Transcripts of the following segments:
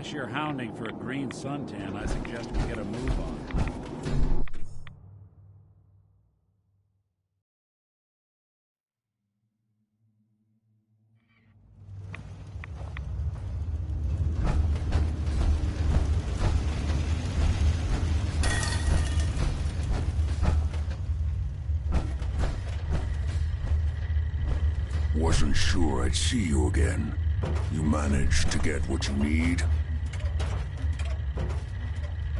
case you're hounding for a green suntan, I suggest we get a move on. Wasn't sure I'd see you again. You managed to get what you need?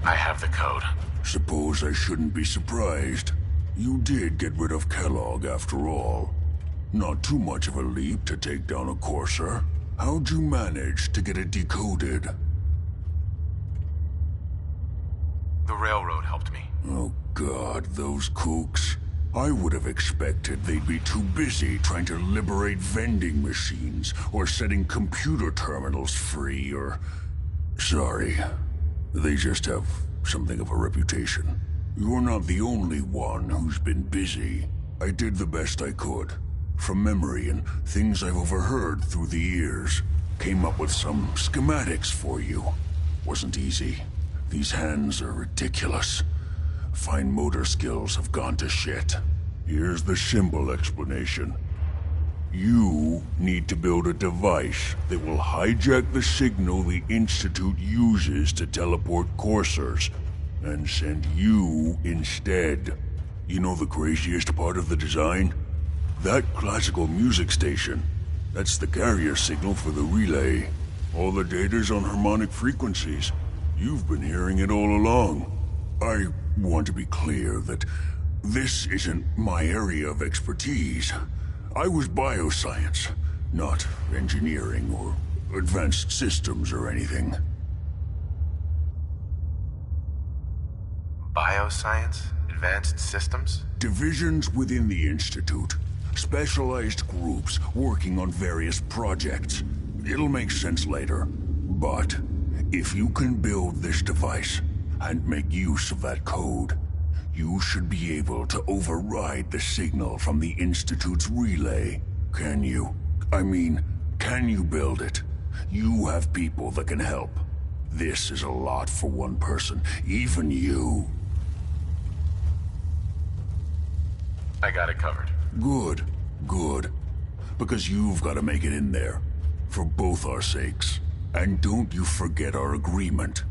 I have the code. Suppose I shouldn't be surprised. You did get rid of Kellogg after all. Not too much of a leap to take down a Courser. How'd you manage to get it decoded? The railroad helped me. Oh God, those kooks. I would have expected they'd be too busy trying to liberate vending machines or setting computer terminals free or... Sorry. They just have something of a reputation. You're not the only one who's been busy. I did the best I could. From memory and things I've overheard through the years. Came up with some schematics for you. Wasn't easy. These hands are ridiculous. Fine motor skills have gone to shit. Here's the simple explanation. You need to build a device that will hijack the signal the Institute uses to teleport coursers, and send you instead. You know the craziest part of the design? That classical music station. That's the carrier signal for the relay. All the data's on harmonic frequencies. You've been hearing it all along. I want to be clear that this isn't my area of expertise. I was bioscience, not engineering or advanced systems or anything. Bioscience? Advanced systems? Divisions within the Institute. Specialized groups working on various projects. It'll make sense later. But if you can build this device and make use of that code, you should be able to override the signal from the Institute's relay. Can you? I mean, can you build it? You have people that can help. This is a lot for one person, even you. I got it covered. Good, good. Because you've got to make it in there. For both our sakes. And don't you forget our agreement.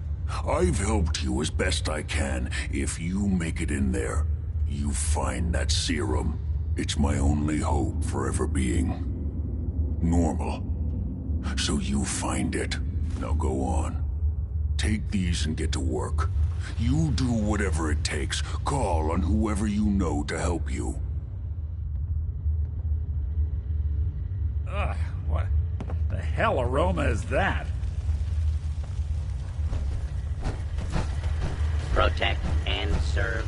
I've helped you as best I can. If you make it in there, you find that serum. It's my only hope for ever being normal. So you find it. Now go on. Take these and get to work. You do whatever it takes. Call on whoever you know to help you. Ugh, what the hell aroma is that? Protect and serve.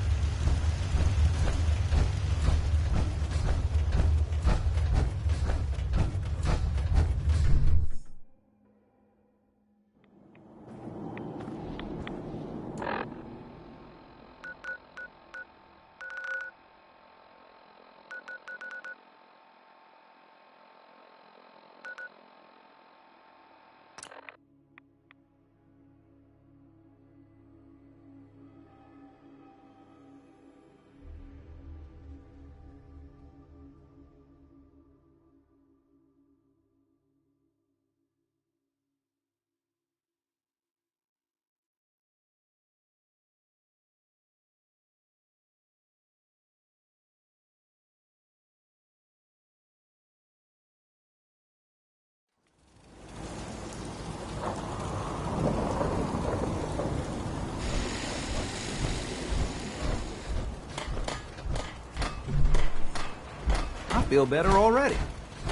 I feel better already.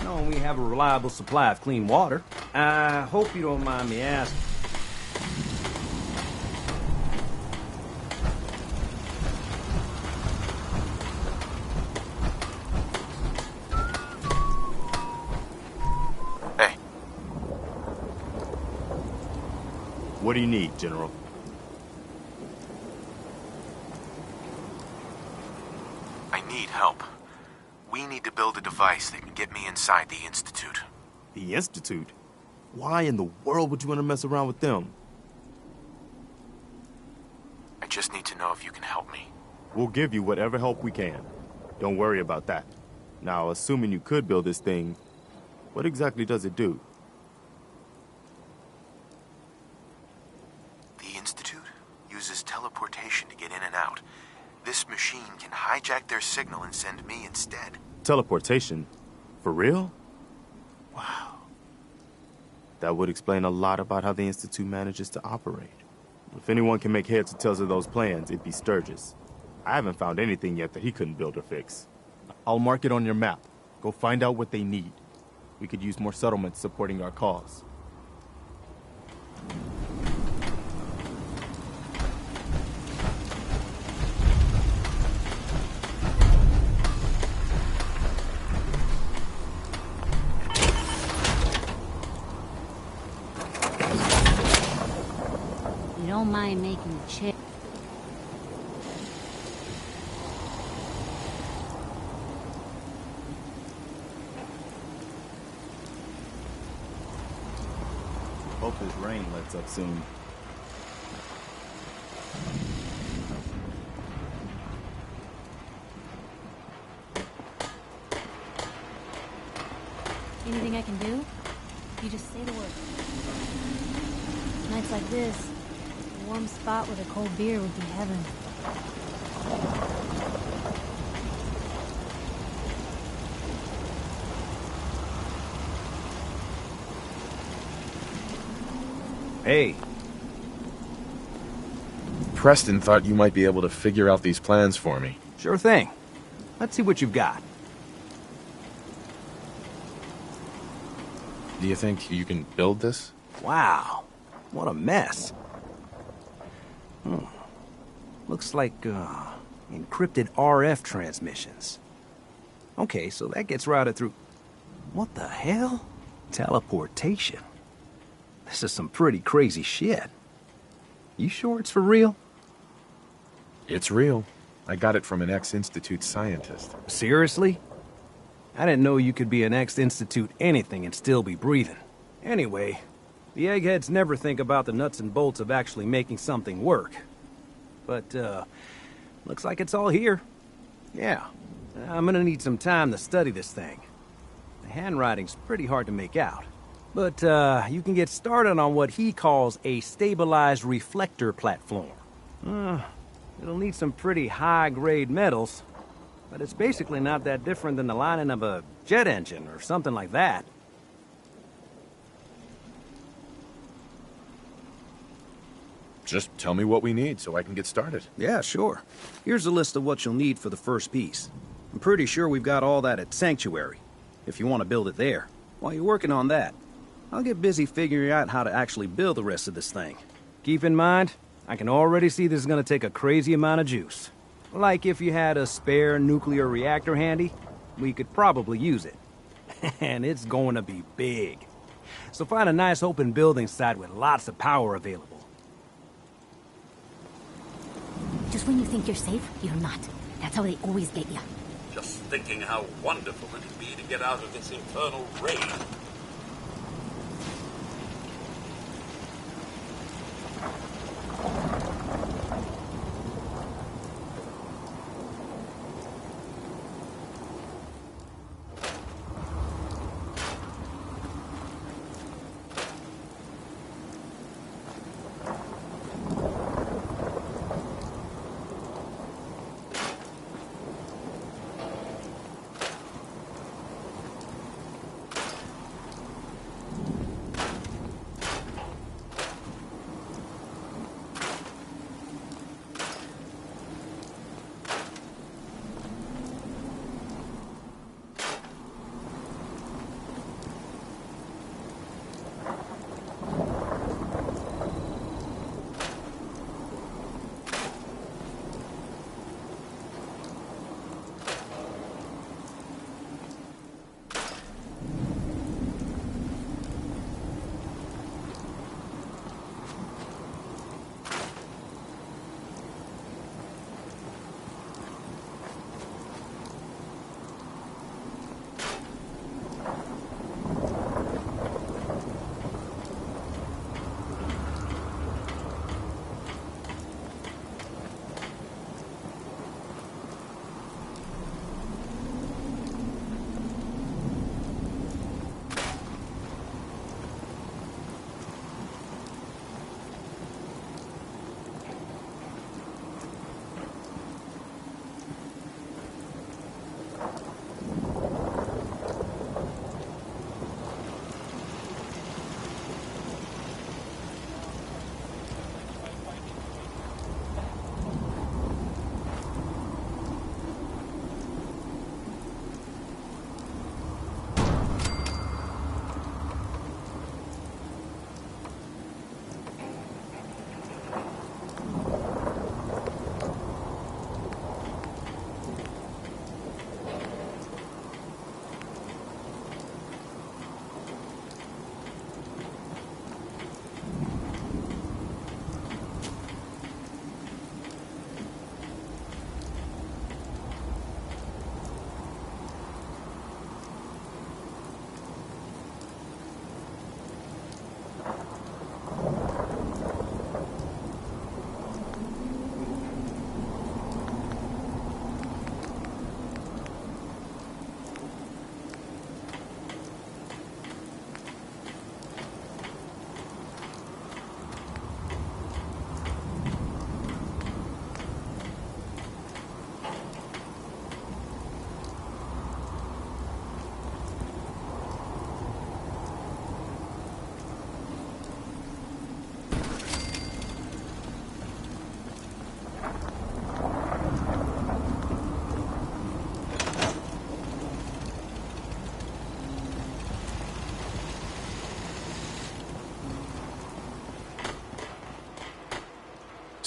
Knowing we have a reliable supply of clean water. I hope you don't mind me asking. Hey. What do you need, General? I need help. We need to build a device that can get me inside the Institute. The Institute? Why in the world would you want to mess around with them? just need to know if you can help me. We'll give you whatever help we can. Don't worry about that. Now, assuming you could build this thing, what exactly does it do? The Institute uses teleportation to get in and out. This machine can hijack their signal and send me instead. Teleportation? For real? Wow. That would explain a lot about how the Institute manages to operate. If anyone can make heads or tails of those plans, it'd be Sturgis. I haven't found anything yet that he couldn't build or fix. I'll mark it on your map. Go find out what they need. We could use more settlements supporting our cause. You don't mind making a chip. Hope this rain lets up soon. Anything I can do? You just say the word. Nights like this, a warm spot with a cold beer would be heaven. Hey, Preston thought you might be able to figure out these plans for me. sure thing. Let's see what you've got. Do you think you can build this? Wow, what a mess. Looks like, encrypted RF transmissions. Okay, so that gets routed through... What the hell? Teleportation. This is some pretty crazy shit. You sure it's for real? It's real. I got it from an ex-Institute scientist. Seriously? I didn't know you could be an ex-Institute anything and still be breathing. Anyway, the eggheads never think about the nuts and bolts of actually making something work. But, looks like it's all here. Yeah, I'm gonna need some time to study this thing. The handwriting's pretty hard to make out. But, you can get started on what he calls a stabilized reflector platform. It'll need some pretty high-grade metals, but it's basically not that different than the lining of a jet engine or something like that. Just tell me what we need so I can get started. Yeah, sure. Here's a list of what you'll need for the first piece. I'm pretty sure we've got all that at Sanctuary, if you want to build it there. While you're working on that, I'll get busy figuring out how to actually build the rest of this thing. Keep in mind, I can already see this is gonna take a crazy amount of juice. Like if you had a spare nuclear reactor handy, we could probably use it. And it's going to be big. So find a nice open building site with lots of power available. Just when you think you're safe, you're not. That's how they always get you. Just thinking how wonderful it'd be to get out of this infernal rain.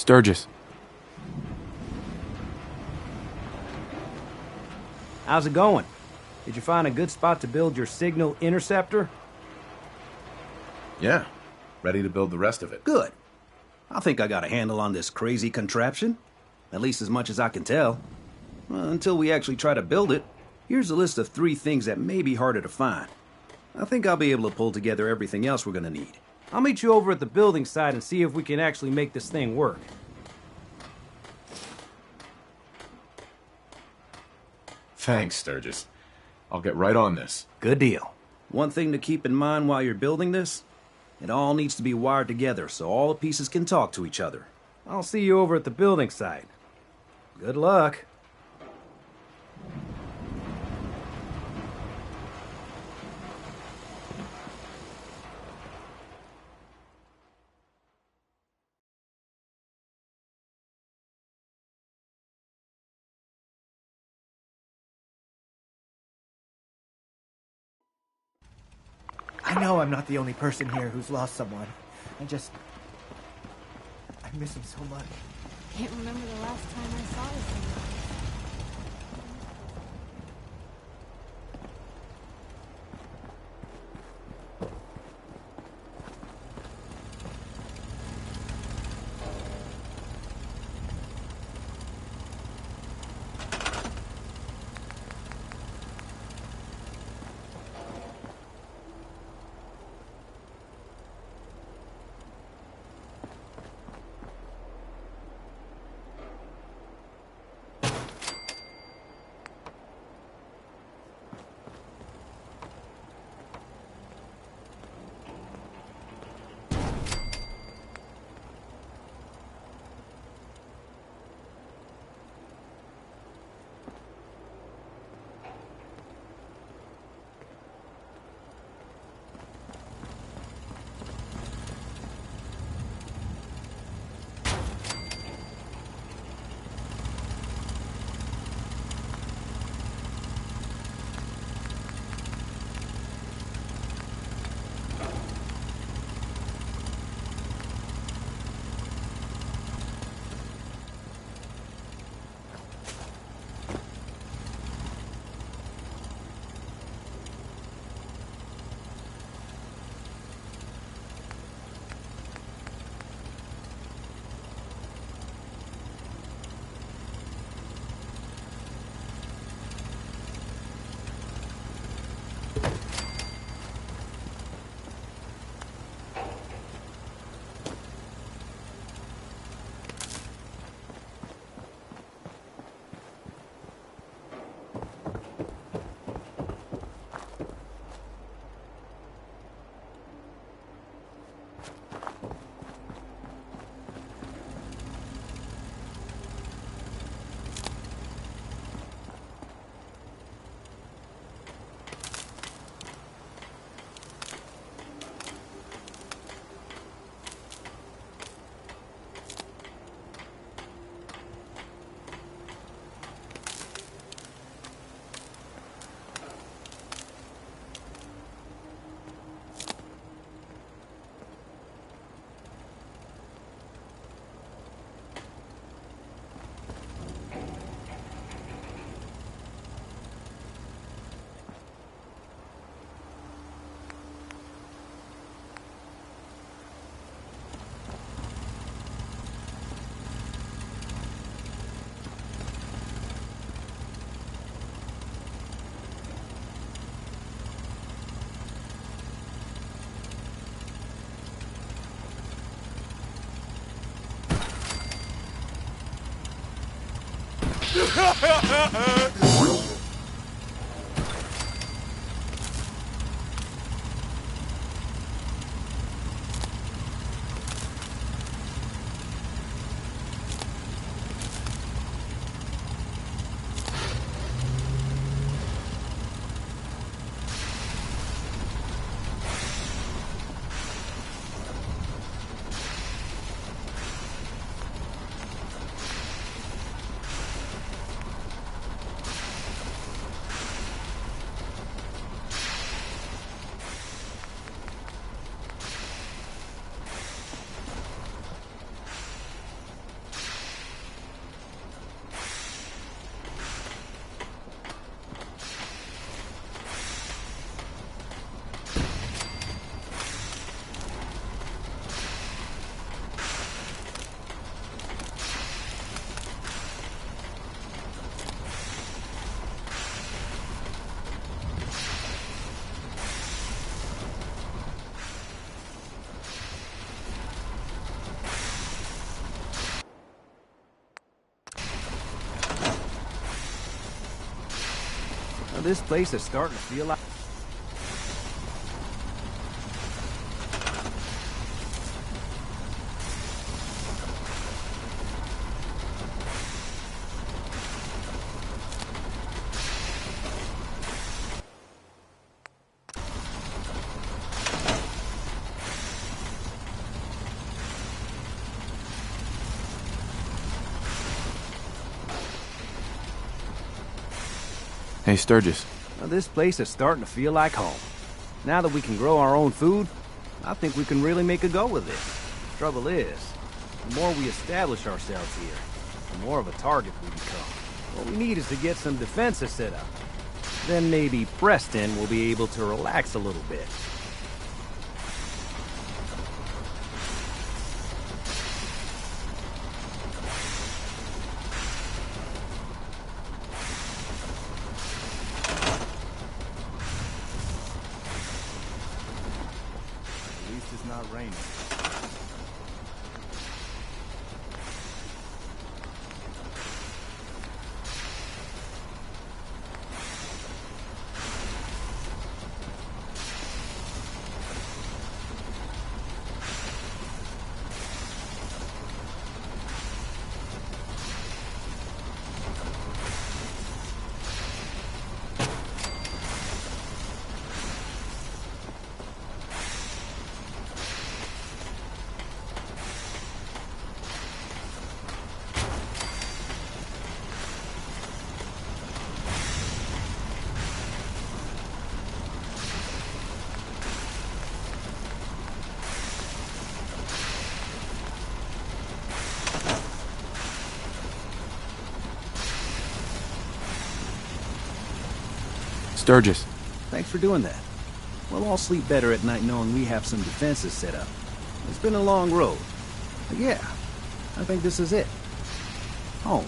Sturgis. How's it going? Did you find a good spot to build your signal interceptor? Yeah. Ready to build the rest of it. Good. I think I got a handle on this crazy contraption. At least as much as I can tell. Until we actually try to build it, here's a list of 3 things that may be harder to find. I think I'll be able to pull together everything else we're gonna need. I'll meet you over at the building site and see if we can actually make this thing work. Thanks, Sturgis. I'll get right on this. Good deal. One thing to keep in mind while you're building this, it all needs to be wired together so all the pieces can talk to each other. I'll see you over at the building site. Good luck. I know I'm not the only person here who's lost someone. I miss him so much. Can't remember the last time I saw this. Well, this place is starting to feel like... Hey, Sturgis. Well, this place is starting to feel like home. Now that we can grow our own food, I think we can really make a go with it. Trouble is, the more we establish ourselves here, the more of a target we become. What we need is to get some defenses set up. Then maybe Preston will be able to relax a little bit. At least it's not raining. Sturgis. Thanks for doing that. We'll all sleep better at night knowing we have some defenses set up. It's been a long road. But yeah, I think this is it. Home.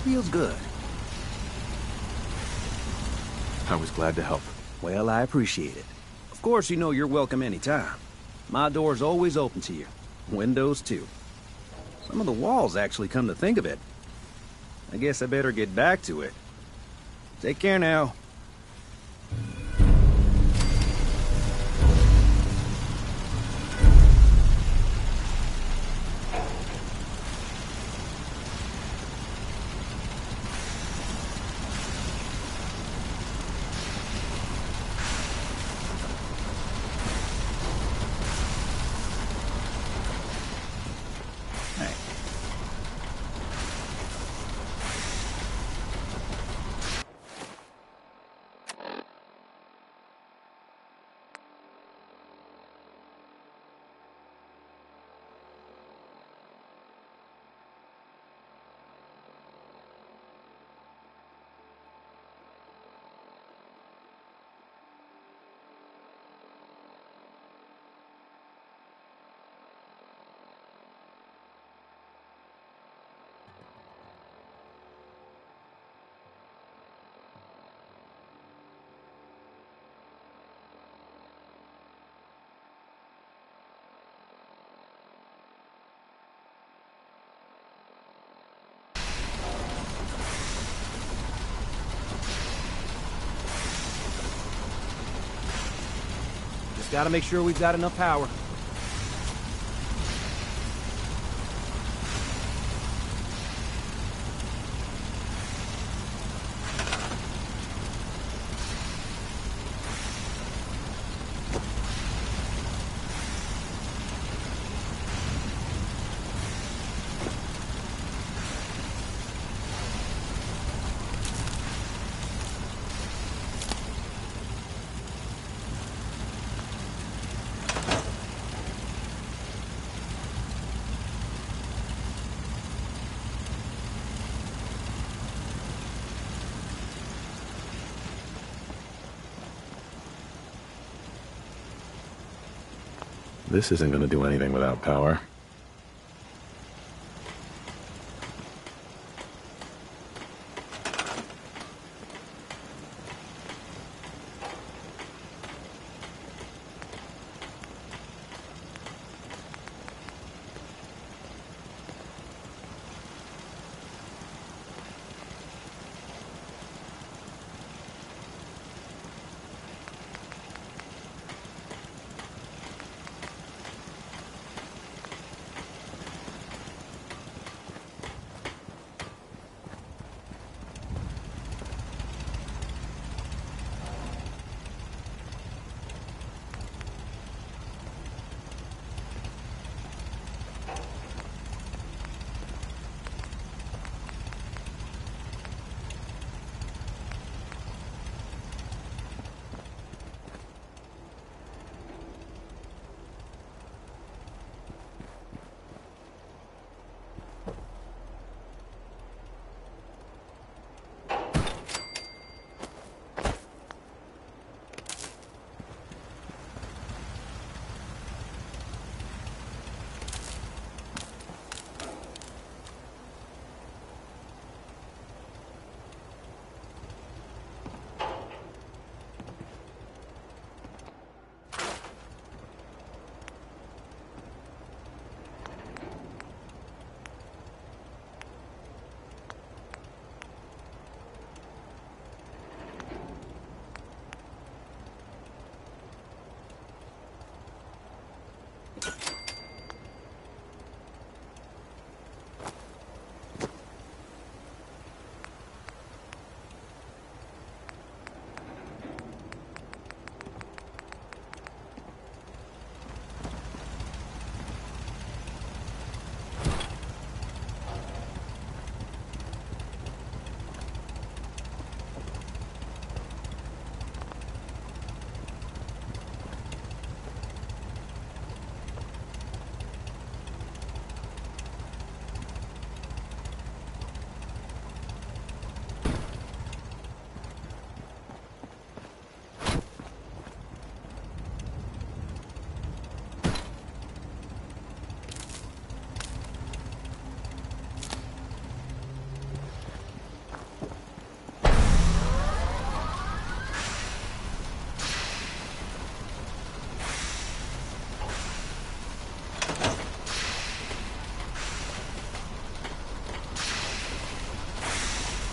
Feels good. I was glad to help. Well, I appreciate it. Of course, you know you're welcome anytime. My door's always open to you. Windows, too. Some of the walls actually come to think of it. I guess I better get back to it. Take care now. Just gotta make sure we've got enough power. This isn't gonna do anything without power.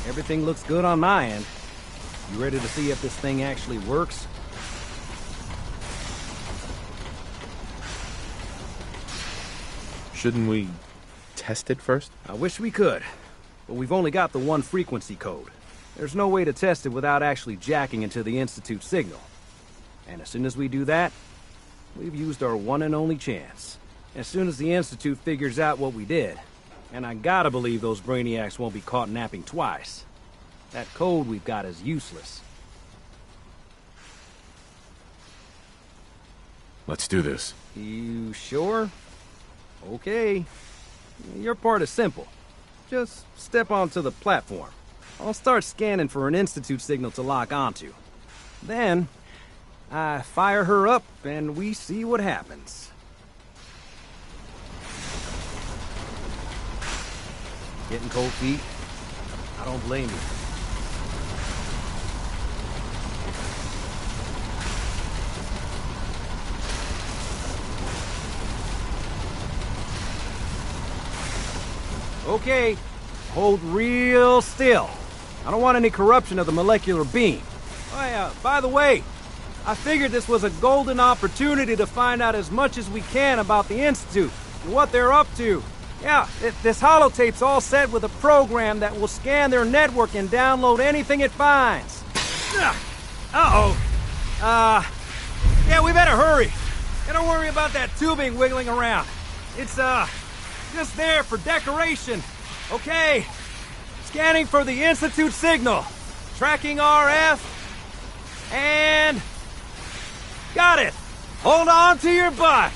Everything looks good on my end. You ready to see if this thing actually works? Shouldn't we test it first? I wish we could, but we've only got the one frequency code. There's no way to test it without actually jacking into the Institute signal. And as soon as we do that, we've used our one and only chance. As soon as the Institute figures out what we did, and I gotta believe those brainiacs won't be caught napping twice, that code we've got is useless. Let's do this. You sure? Okay. Your part is simple. Just step onto the platform. I'll start scanning for an Institute signal to lock onto. Then, I fire her up and we see what happens. Getting cold feet? I don't blame you. Okay, hold real still. I don't want any corruption of the molecular beam. Oh, by the way, I figured this was a golden opportunity to find out as much as we can about the Institute and what they're up to. Yeah, this holotape's all set with a program that will scan their network and download anything it finds. Uh-oh. Yeah, we better hurry. And don't worry about that tubing wiggling around. It's, just there for decoration. Okay. Scanning for the Institute signal. Tracking RF. And... got it. Hold on to your butt.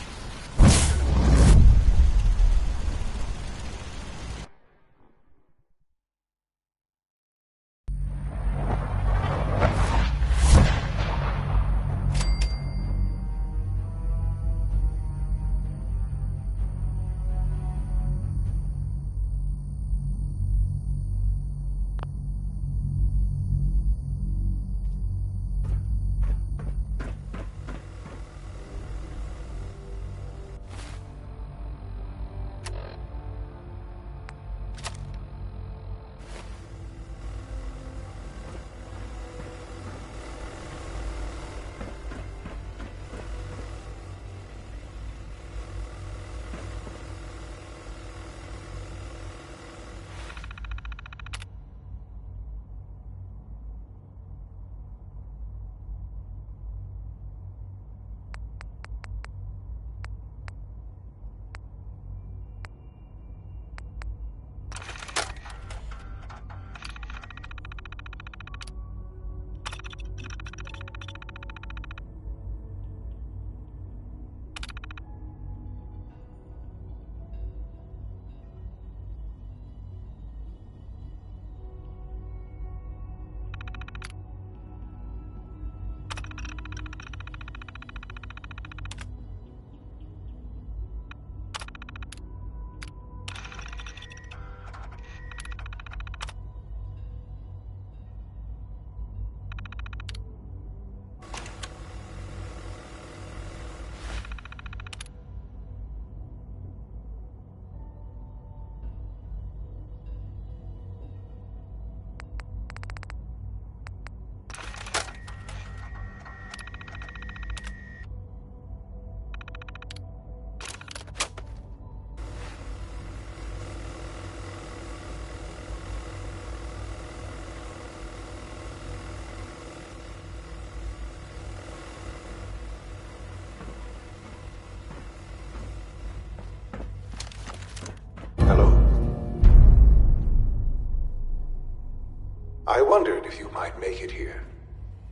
I wondered if you might make it here.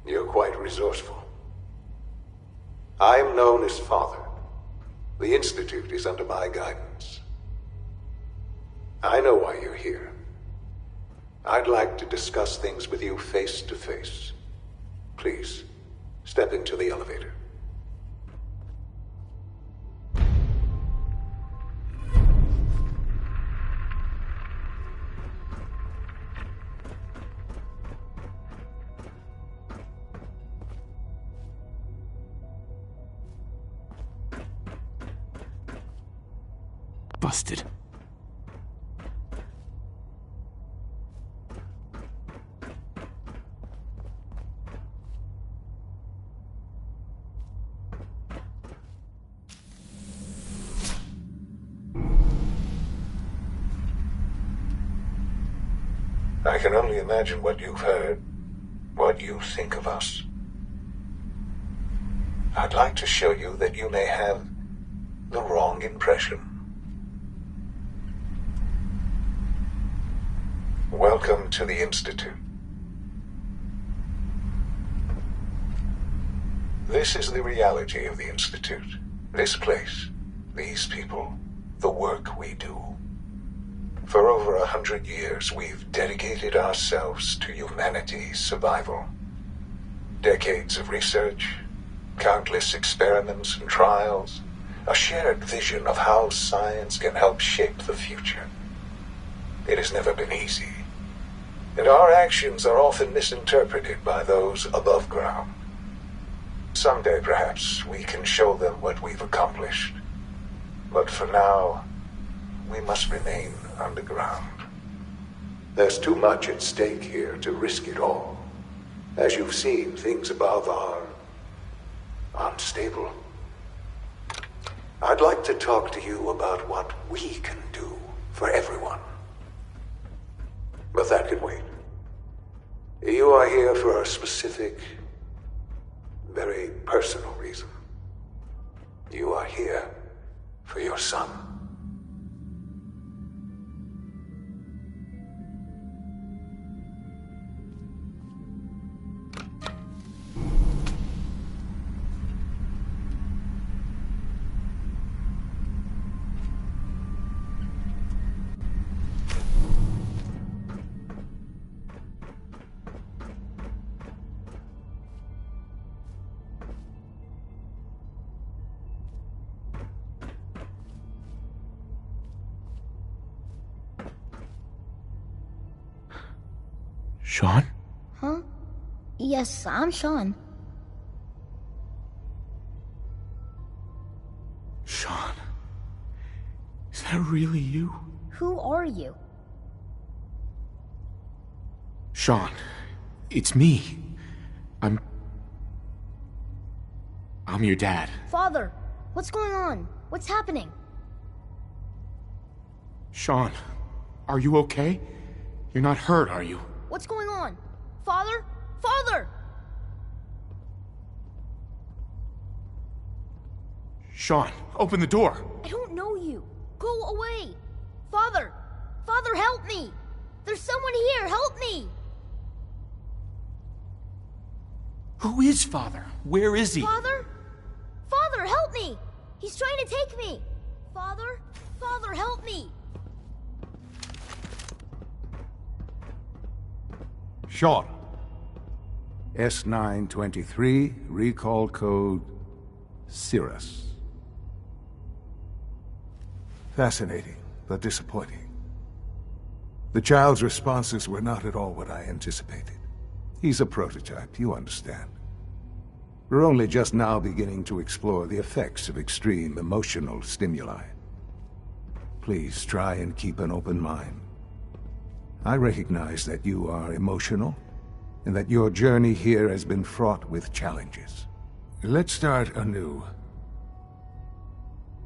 You're quite resourceful. I am known as Father. The Institute is under my guidance. I know why you're here. I'd like to discuss things with you face to face. Please, step into the elevator. Busted. I can only imagine what you've heard, what you think of us. I'd like to show you that you may have the wrong impression. Welcome to the Institute. This is the reality of the Institute. This place, these people, the work we do. For over 100 years, we've dedicated ourselves to humanity's survival. Decades of research, countless experiments and trials, a shared vision of how science can help shape the future. It has never been easy, and our actions are often misinterpreted by those above ground. Someday, perhaps, we can show them what we've accomplished. But for now, we must remain underground. There's too much at stake here to risk it all. As you've seen, things above are unstable. I'd like to talk to you about what we can do for everyone. But that can wait. You are here for a specific, very personal reason. You are here for your son. Sean? Huh? Yes, I'm Sean. Sean? Is that really you? Who are you? Sean, it's me. I'm your dad. Father, what's going on? What's happening? Sean, are you okay? You're not hurt, are you? What's going on? Father? Father! Sean, open the door. I don't know you. Go away. Father! Father, help me! There's someone here, help me! Who is Father? Where is he? Father? Father, help me! He's trying to take me! Father? Father, help me! Sean. S923, recall code Cirrus. Fascinating, but disappointing. The child's responses were not at all what I anticipated. He's a prototype, you understand. We're only just now beginning to explore the effects of extreme emotional stimuli. Please try and keep an open mind. I recognize that you are emotional, and that your journey here has been fraught with challenges. Let's start anew.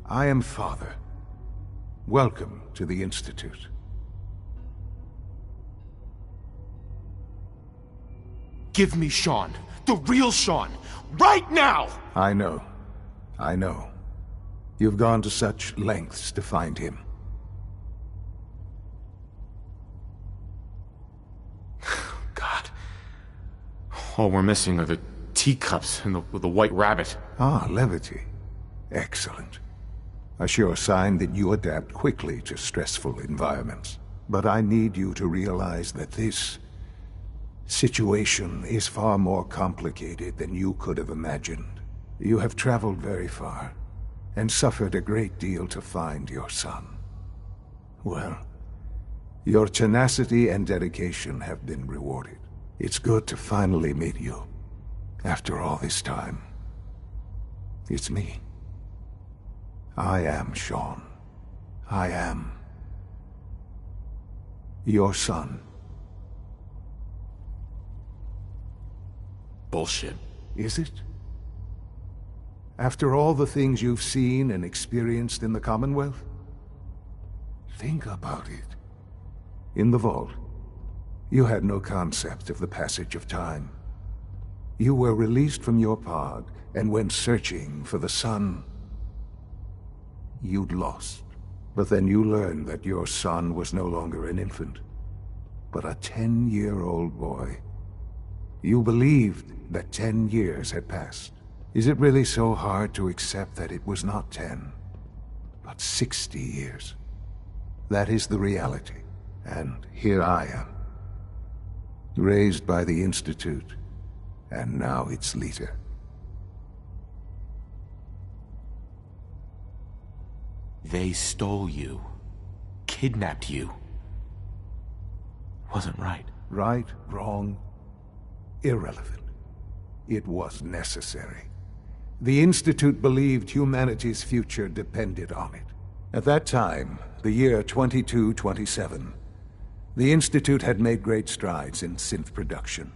I am Father. Welcome to the Institute. Give me Sean. The real Sean. Right now! I know. I know. You've gone to such lengths to find him. God. All we're missing are the teacups and the white rabbit. Ah, levity. Excellent. A sure sign that you adapt quickly to stressful environments. But I need you to realize that this situation is far more complicated than you could have imagined. You have traveled very far, and suffered a great deal to find your son. Well, your tenacity and dedication have been rewarded. It's good to finally meet you, after all this time. It's me. I am Sean. I am your son. Bullshit. Is it? After all the things you've seen and experienced in the Commonwealth? Think about it. In the vault, You had no concept of the passage of time. You were released from your pod and went searching for the sun. You'd lost. But then you learned that your son was no longer an infant, but a 10-year-old boy. You believed that 10 years had passed. Is it really so hard to accept that it was not 10, but 60 years? That is the reality, and here I am. Raised by the Institute, and now its leader. They stole you. Kidnapped you. Wasn't right. Right, wrong, irrelevant. It was necessary. The Institute believed humanity's future depended on it. At that time, the year 2227, the Institute had made great strides in synth production.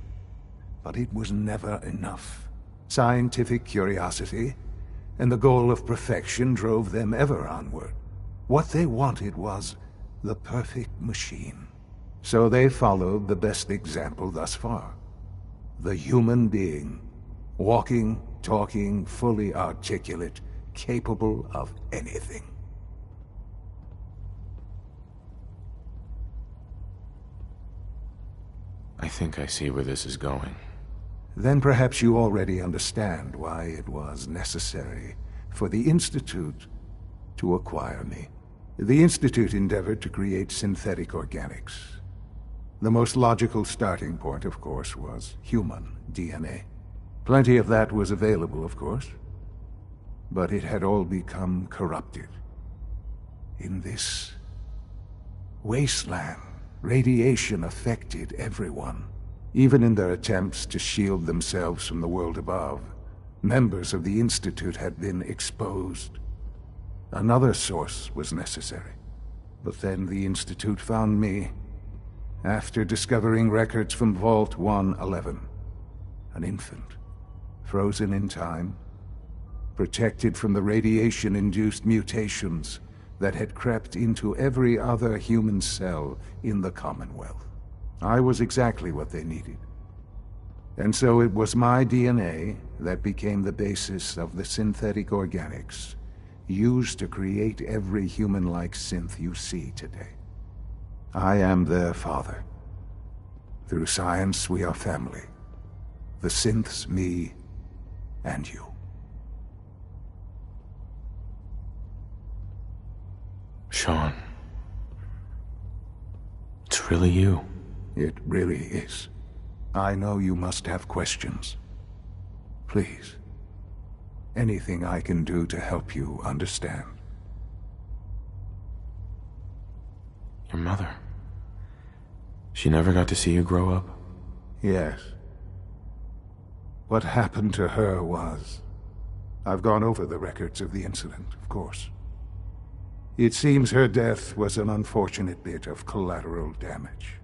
But it was never enough. Scientific curiosity and the goal of perfection drove them ever onward. What they wanted was the perfect machine. So they followed the best example thus far. The human being. Walking, talking, fully articulate, capable of anything. I think I see where this is going. Then perhaps you already understand why it was necessary for the Institute to acquire me. The Institute endeavored to create synthetic organics. The most logical starting point, of course, was human DNA. Plenty of that was available, of course, but it had all become corrupted. In this wasteland, radiation affected everyone. Even in their attempts to shield themselves from the world above, members of the Institute had been exposed. Another source was necessary. But then the Institute found me, after discovering records from Vault 111. An infant, frozen in time, protected from the radiation-induced mutations that had crept into every other human cell in the Commonwealth. I was exactly what they needed. And so it was my DNA that became the basis of the synthetic organics used to create every human-like synth you see today. I am their father. Through science, we are family. The synths, me, and you. Sean. It's really you. It really is. I know you must have questions. Please. Anything I can do to help you understand. Your mother. She never got to see you grow up? Yes. What happened to her was... I've gone over the records of the incident, of course. It seems her death was an unfortunate bit of collateral damage.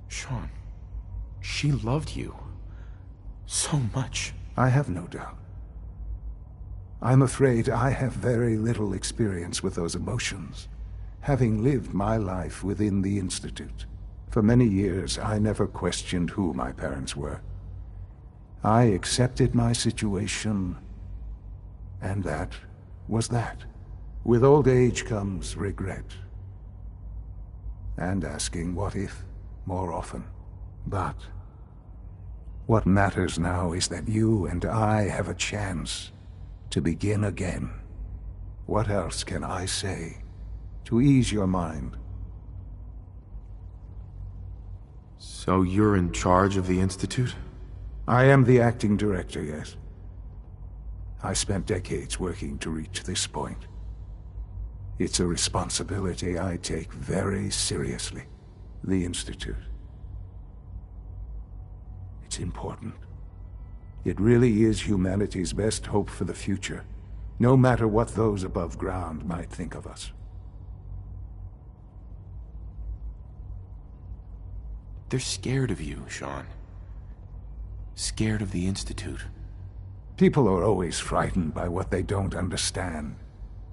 Sean, she loved you. So much. I have no doubt. I'm afraid I have very little experience with those emotions, having lived my life within the Institute. For many years, I never questioned who my parents were. I accepted my situation, and that was that. With old age comes regret. And asking what if more often. But what matters now is that you and I have a chance to begin again. What else can I say to ease your mind? So you're in charge of the Institute? I am the acting director, yes. I spent decades working to reach this point. It's a responsibility I take very seriously. The Institute. It's important. It really is humanity's best hope for the future, no matter what those above ground might think of us. They're scared of you, Sean. Scared of the Institute. People are always frightened by what they don't understand.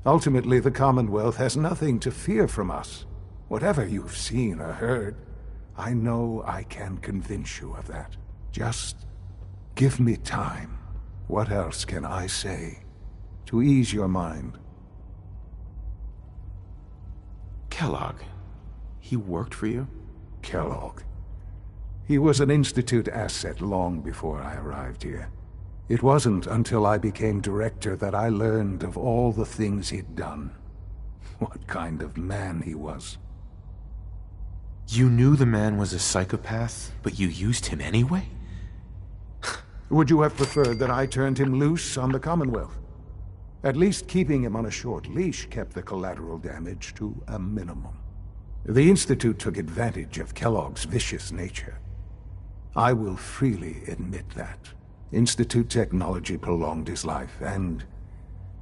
Ultimately, the Commonwealth has nothing to fear from us. Whatever you've seen or heard, I know I can convince you of that. Just give me time. What else can I say to ease your mind? Kellogg, he worked for you? Kellogg. He was an Institute asset long before I arrived here. It wasn't until I became director that I learned of all the things he'd done. What kind of man he was. You knew the man was a psychopath, but you used him anyway? Would you have preferred that I turned him loose on the Commonwealth? At least keeping him on a short leash kept the collateral damage to a minimum. The Institute took advantage of Kellogg's vicious nature. I will freely admit that. Institute technology prolonged his life, and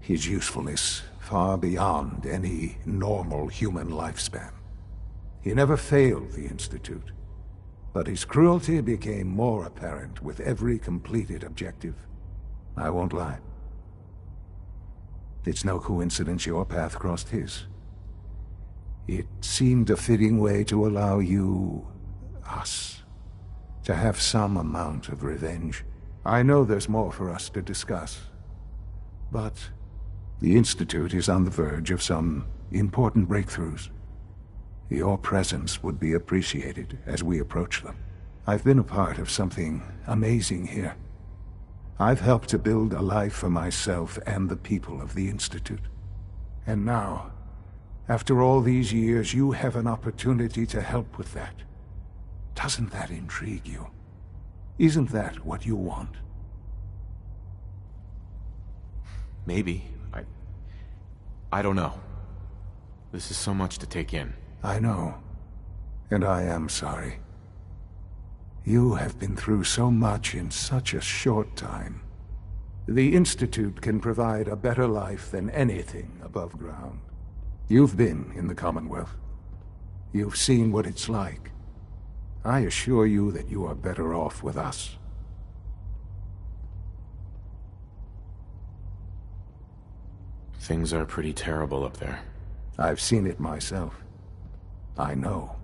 his usefulness far beyond any normal human lifespan. He never failed the Institute, but his cruelty became more apparent with every completed objective. I won't lie. It's no coincidence your path crossed his. It seemed a fitting way to allow you, us, to have some amount of revenge. I know there's more for us to discuss, but the Institute is on the verge of some important breakthroughs. Your presence would be appreciated as we approach them. I've been a part of something amazing here. I've helped to build a life for myself and the people of the Institute. And now, after all these years, you have an opportunity to help with that. Doesn't that intrigue you? Isn't that what you want? Maybe. I don't know. This is so much to take in. I know. And I am sorry. You have been through so much in such a short time. The Institute can provide a better life than anything above ground. You've been in the Commonwealth. You've seen what it's like. I assure you that you are better off with us. Things are pretty terrible up there. I've seen it myself. I know.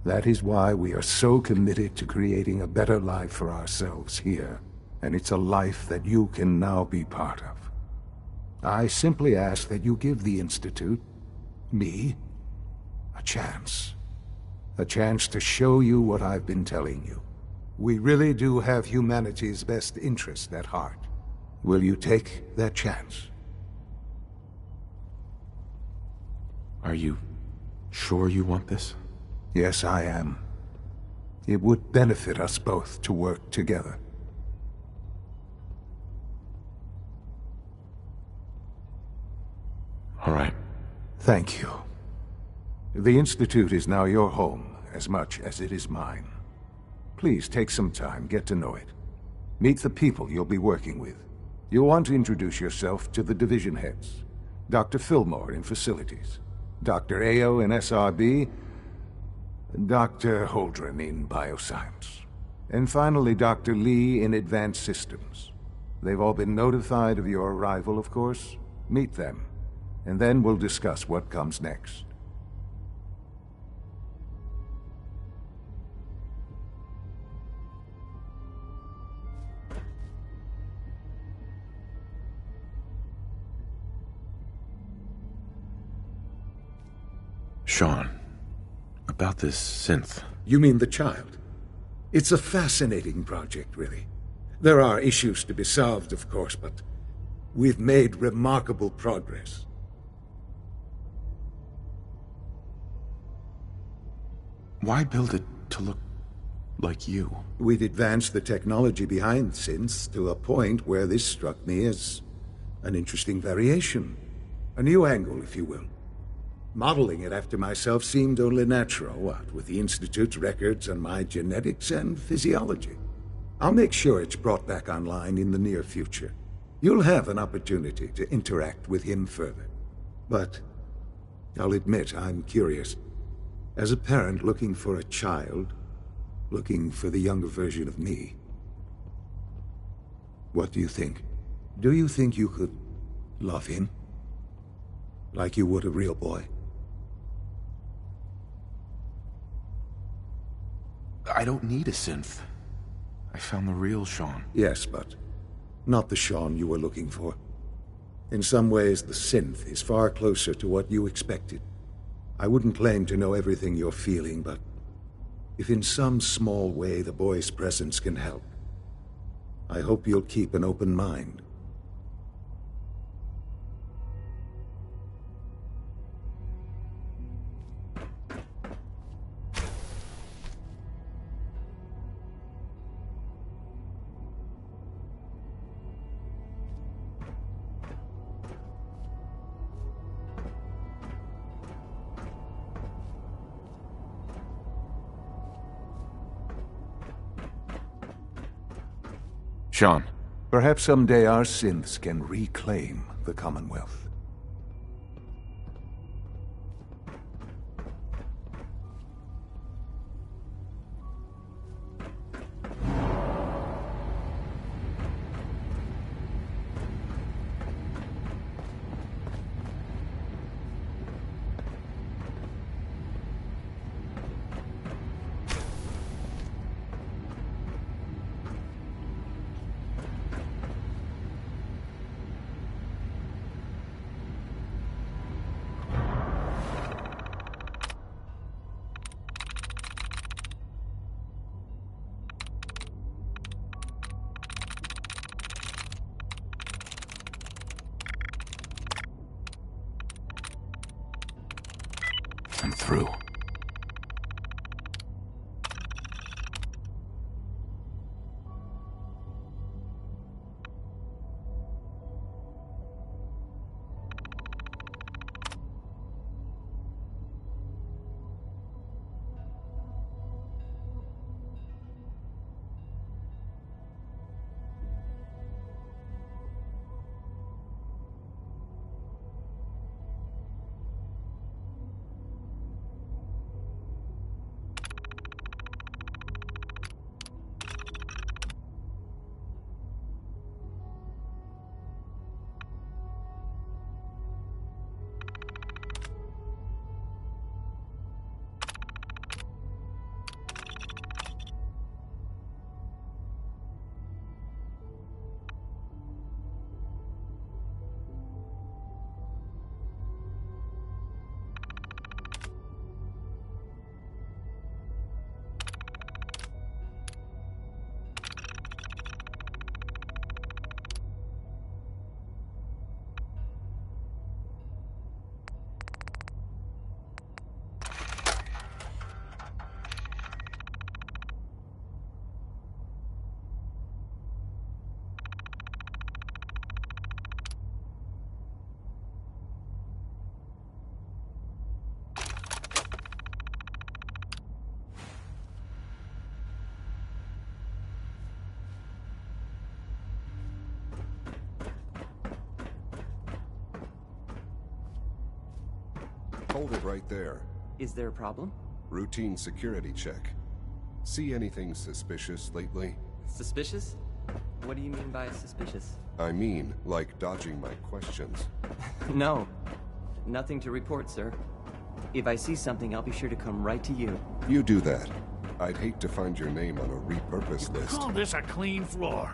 That is why we are so committed to creating a better life for ourselves here. And it's a life that you can now be part of. I simply ask that you give the Institute, me, a chance. A chance to show you what I've been telling you. We really do have humanity's best interest at heart. Will you take that chance? Are you sure you want this? Yes, I am. It would benefit us both to work together. All right. Thank you. The Institute is now your home, as much as it is mine. Please take some time, get to know it. Meet the people you'll be working with. You'll want to introduce yourself to the division heads. Dr. Fillmore in Facilities, Dr. Ayo in SRB, Dr. Holdren in Bioscience, and finally Dr. Lee in Advanced Systems. They've all been notified of your arrival, of course. Meet them, and then we'll discuss what comes next. Sean, about this synth. You mean the child? It's a fascinating project, really. There are issues to be solved, of course, but we've made remarkable progress. Why build it to look like you? We'd advanced the technology behind synths to a point where this struck me as an interesting variation. A new angle, if you will. Modeling it after myself seemed only natural, what with the Institute's records on my genetics and physiology. I'll make sure it's brought back online in the near future. You'll have an opportunity to interact with him further. But I'll admit I'm curious. As a parent looking for a child, looking for the younger version of me, what do you think? Do you think you could love him? like you would a real boy. I don't need a synth. I found the real Sean. Yes, but not the Sean you were looking for. In some ways, the synth is far closer to what you expected. I wouldn't claim to know everything you're feeling, but if in some small way the boy's presence can help, I hope you'll keep an open mind. Sean. Perhaps someday our synths can reclaim the Commonwealth. I'm through. Hold it right there. Is there a problem? Routine security check. See anything suspicious lately? Suspicious? What do you mean by suspicious? I mean, like dodging my questions. No. Nothing to report, sir. If I see something, I'll be sure to come right to you. You do that. I'd hate to find your name on a repurpose list. Call this a clean floor.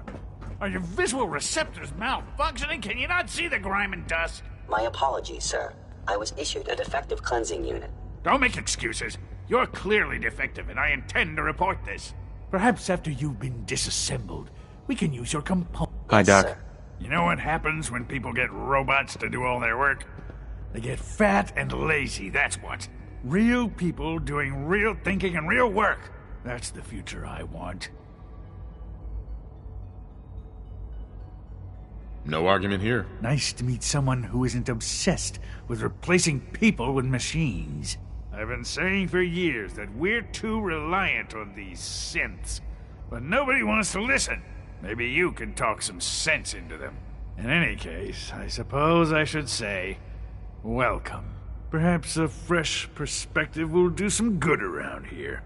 Are your visual receptors malfunctioning? Can you not see the grime and dust? My apologies, sir. I was issued a defective cleansing unit. Don't make excuses. You're clearly defective, and I intend to report this. Perhaps after you've been disassembled, we can use your components. Hi, Doc. You know what happens when people get robots to do all their work? They get fat and lazy, that's what. Real people doing real thinking and real work. That's the future I want. No argument here. Nice to meet someone who isn't obsessed with replacing people with machines. I've been saying for years that we're too reliant on these synths, but nobody wants to listen. Maybe you can talk some sense into them. In any case, I suppose I should say, welcome. Perhaps a fresh perspective will do some good around here.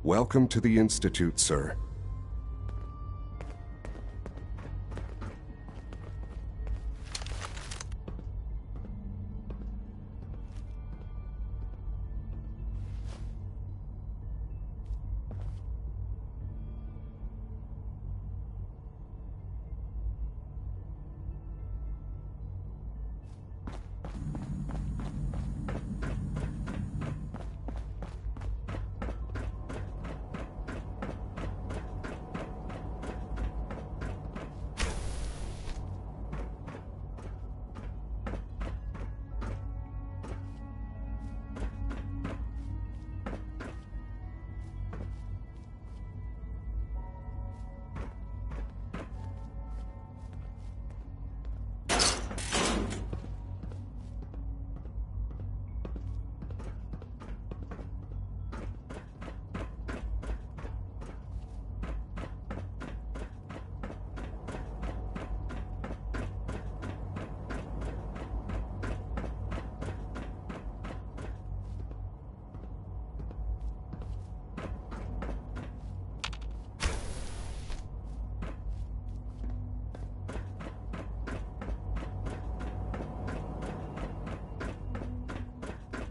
Welcome to the Institute, sir.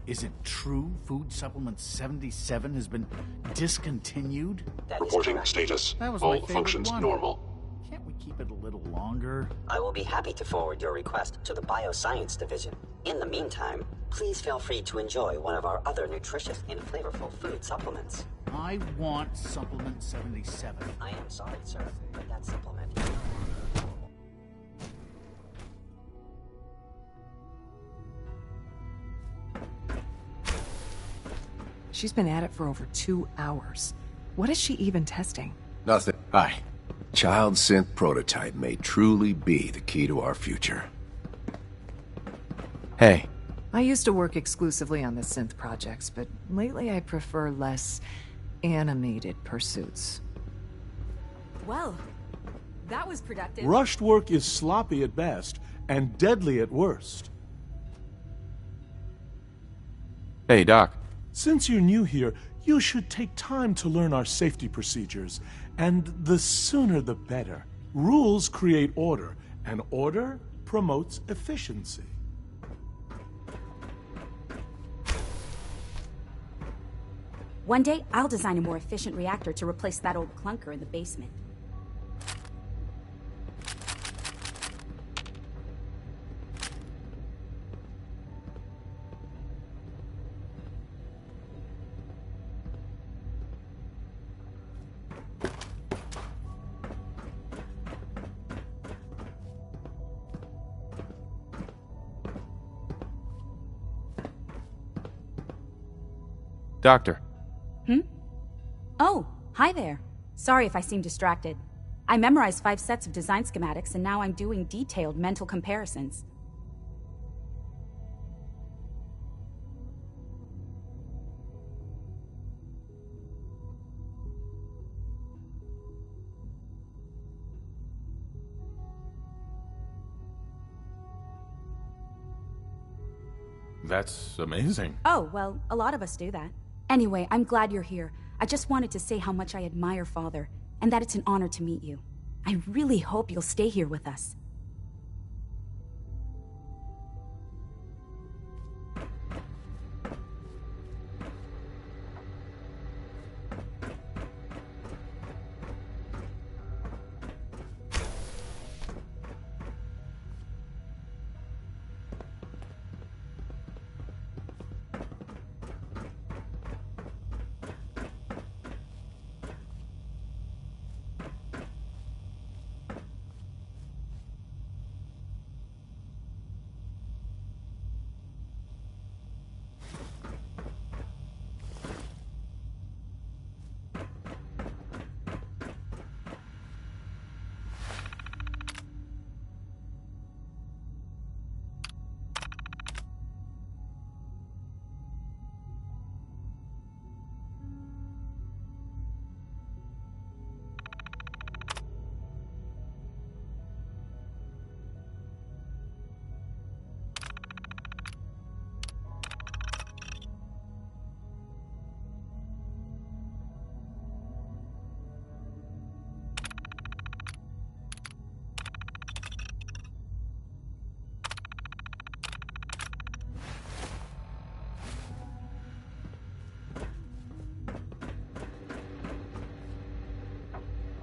Is it true Food Supplement 77 has been discontinued? Reporting status. That was All my favorite functions one. normal. Can't we keep it a little longer? I will be happy to forward your request to the Bioscience Division. In the meantime, please feel free to enjoy one of our other nutritious and flavorful food supplements. I want Supplement 77. I am sorry, sir, but that supplement... She's been at it for over 2 hours. What is she even testing? Nothing. Hi. Child synth prototype may truly be the key to our future. Hey. I used to work exclusively on the synth projects, but lately I prefer less animated pursuits. Well, that was productive. Rushed work is sloppy at best and deadly at worst. Hey, Doc. Since you're new here, you should take time to learn our safety procedures. And the sooner the better. Rules create order, and order promotes efficiency. One day, I'll design a more efficient reactor to replace that old clunker in the basement. Doctor. Oh, hi there. Sorry if I seem distracted. I memorized 5 sets of design schematics and now I'm doing detailed mental comparisons. That's amazing. Oh, well, a lot of us do that. Anyway, I'm glad you're here. I just wanted to say how much I admire Father, and that it's an honor to meet you. I really hope you'll stay here with us.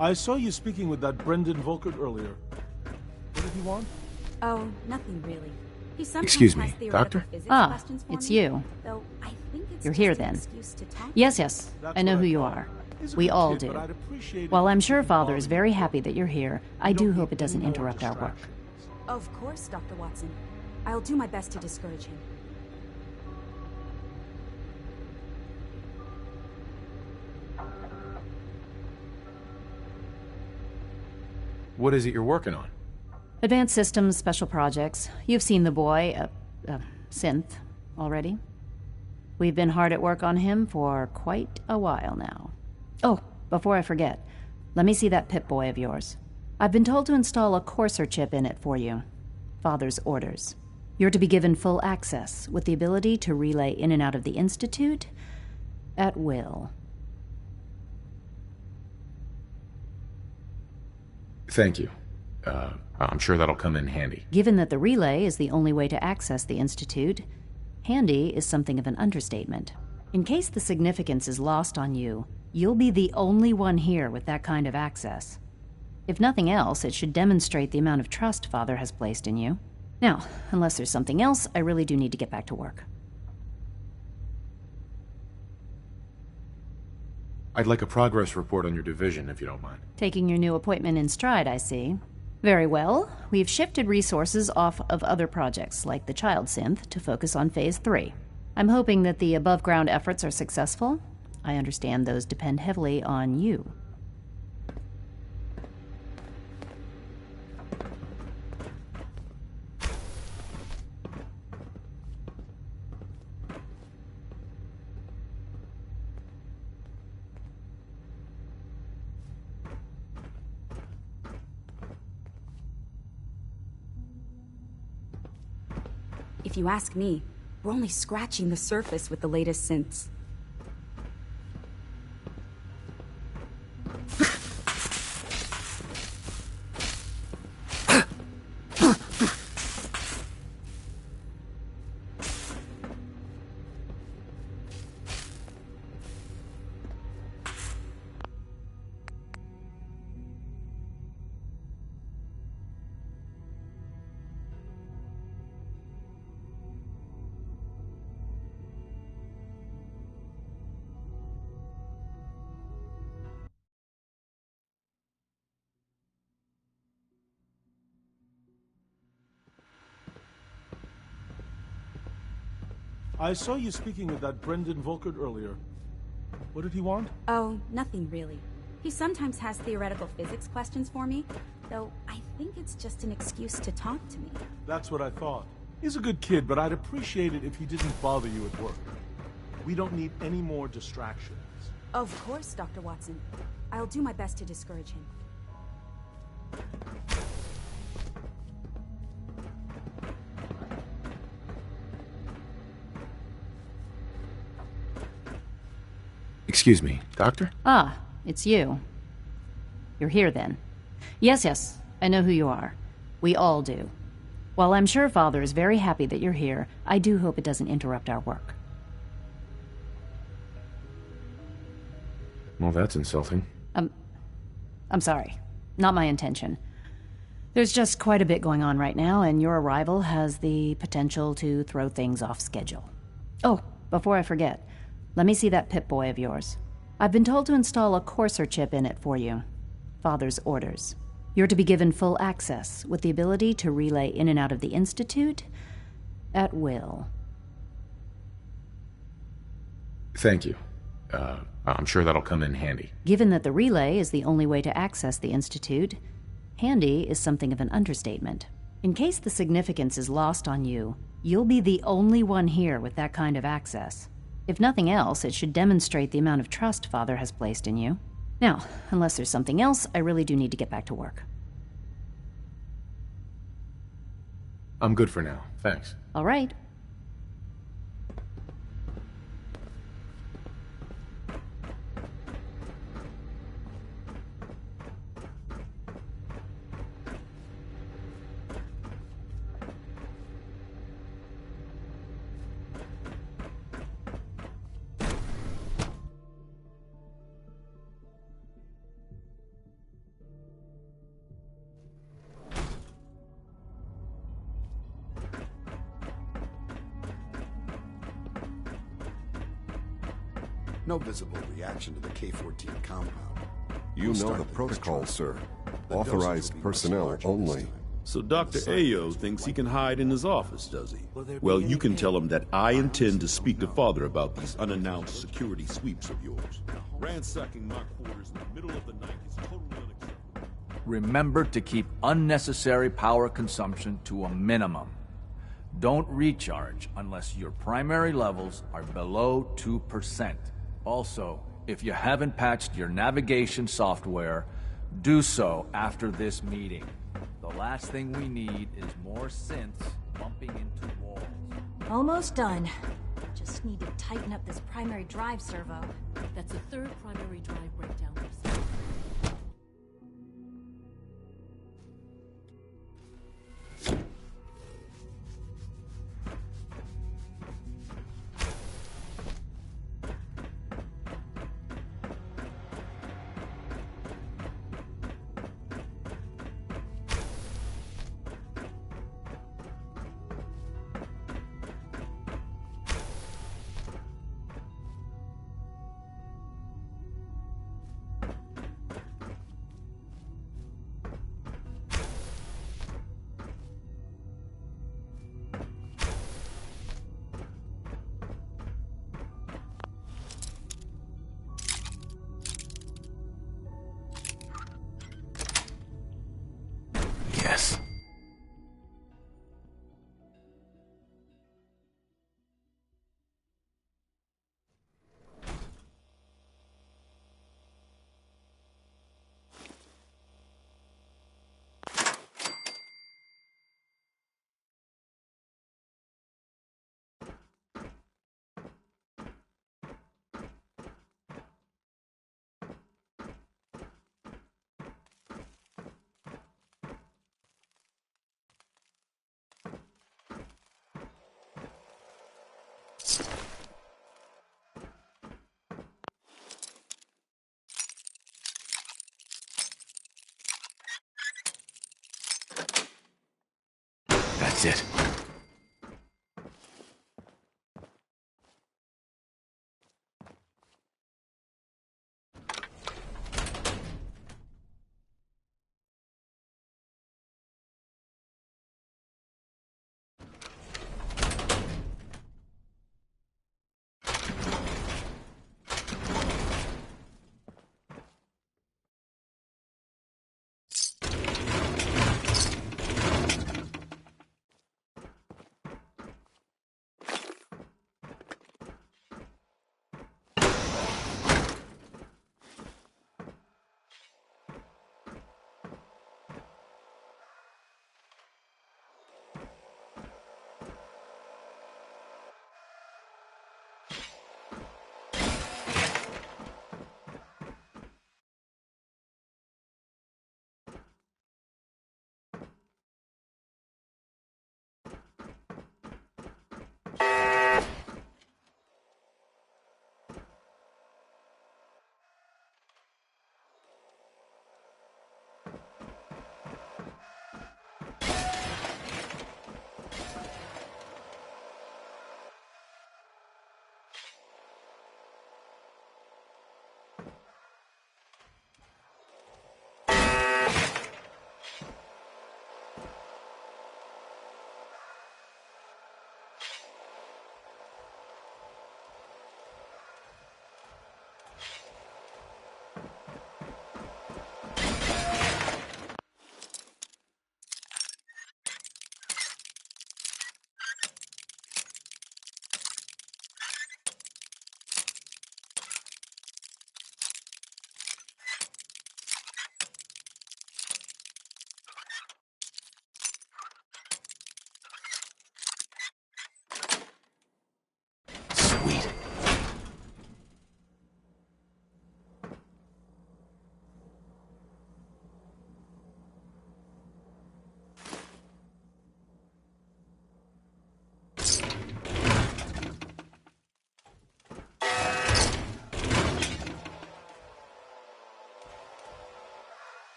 I saw you speaking with that Brendan Volkert earlier. What did he want? Oh, nothing really. He sometimes Excuse has me, theoretical Doctor? physics Ah, questions for it's me, you. though I think it's You're just here an then. excuse to talk. Yes, I know who you are. We all do. While I'm sure Father is very happy that you're here, I do hope it doesn't interrupt our work. Of course, Dr. Watson. I'll do my best to discourage him. What is it you're working on? Advanced Systems Special Projects. You've seen the boy, Synth, already. We've been hard at work on him for quite a while now. Oh, before I forget, let me see that Pip-Boy of yours. I've been told to install a Courser chip in it for you. Father's orders. You're to be given full access, with the ability to relay in and out of the Institute at will. Thank you. I'm sure that'll come in handy. Given that the relay is the only way to access the Institute, Handy is something of an understatement. In case the significance is lost on you, you'll be the only one here with that kind of access. If nothing else, it should demonstrate the amount of trust Father has placed in you. Now, unless there's something else, I really do need to get back to work. I'd like a progress report on your division, if you don't mind. Taking your new appointment in stride, I see. Very well. We've shifted resources off of other projects, like the Child Synth, to focus on Phase 3. I'm hoping that the above-ground efforts are successful. I understand those depend heavily on you. If you ask me, we're only scratching the surface with the latest synths. I saw you speaking with that Brendan Volkert earlier. What did he want? Oh, nothing really. He sometimes has theoretical physics questions for me, though I think it's just an excuse to talk to me. That's what I thought. He's a good kid, but I'd appreciate it if he didn't bother you at work. We don't need any more distractions. Of course, Dr. Watson. I'll do my best to discourage him. Excuse me, Doctor? Ah, it's you. You're here then. Yes, I know who you are. We all do. While I'm sure Father is very happy that you're here, I do hope it doesn't interrupt our work. Well, that's insulting. I'm sorry. Not my intention. There's just quite a bit going on right now, and your arrival has the potential to throw things off schedule. Oh, before I forget, let me see that Pip-Boy of yours. I've been told to install a Courser chip in it for you. Father's orders. You're to be given full access, with the ability to relay in and out of the Institute at will. Thank you. I'm sure that'll come in handy. Given that the relay is the only way to access the Institute, handy is something of an understatement. In case the significance is lost on you, you'll be the only one here with that kind of access. If nothing else, it should demonstrate the amount of trust Father has placed in you. Now, unless there's something else, I really do need to get back to work. I'm good for now. Thanks. All right. No visible reaction to the K-14 compound. You know the protocol, sir. Authorized personnel only. So Dr. Ayo thinks he can hide in his office, does he? Well, you can tell him that I intend to speak to Father about these unannounced security sweeps of yours. Ransacking my quarters in the middle of the night is totally unacceptable. Remember to keep unnecessary power consumption to a minimum. Don't recharge unless your primary levels are below 2%. Also, if you haven't patched your navigation software, do so after this meeting. The last thing we need is more synths bumping into walls. Almost done. Just need to tighten up this primary drive servo. That's the third primary drive breakdown we've seen. That's it.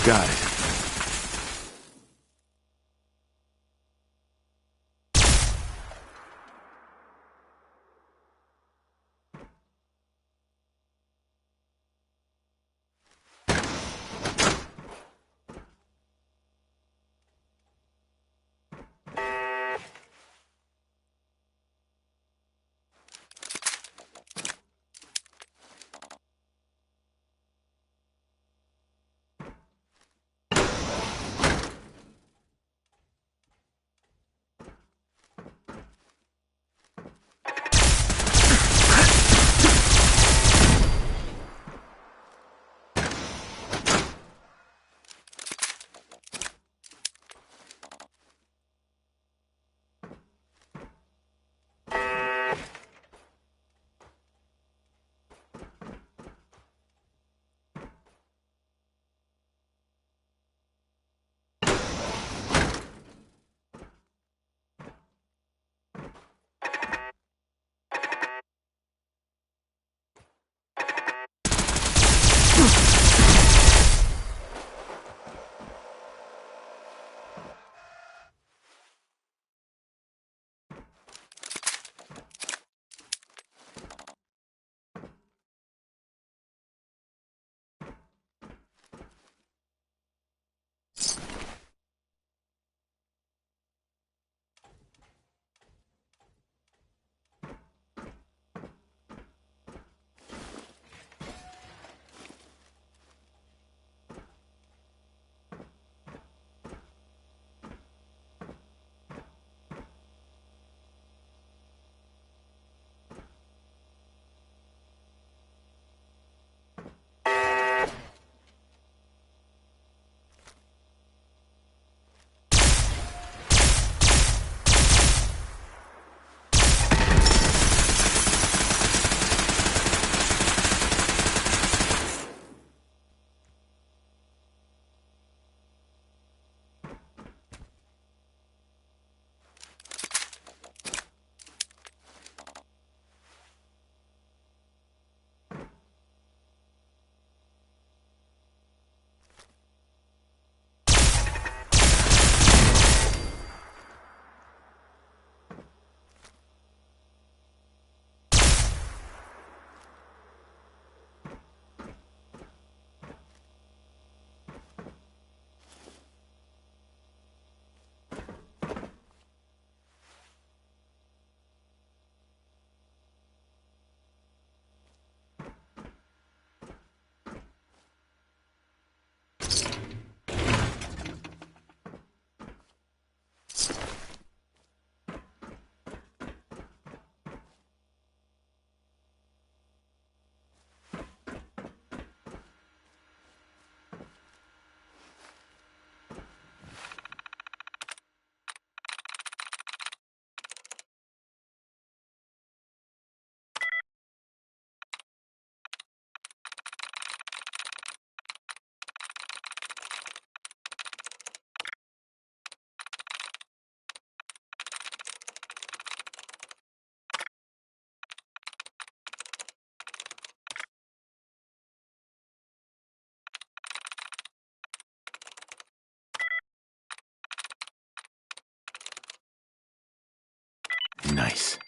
Got it. Nice.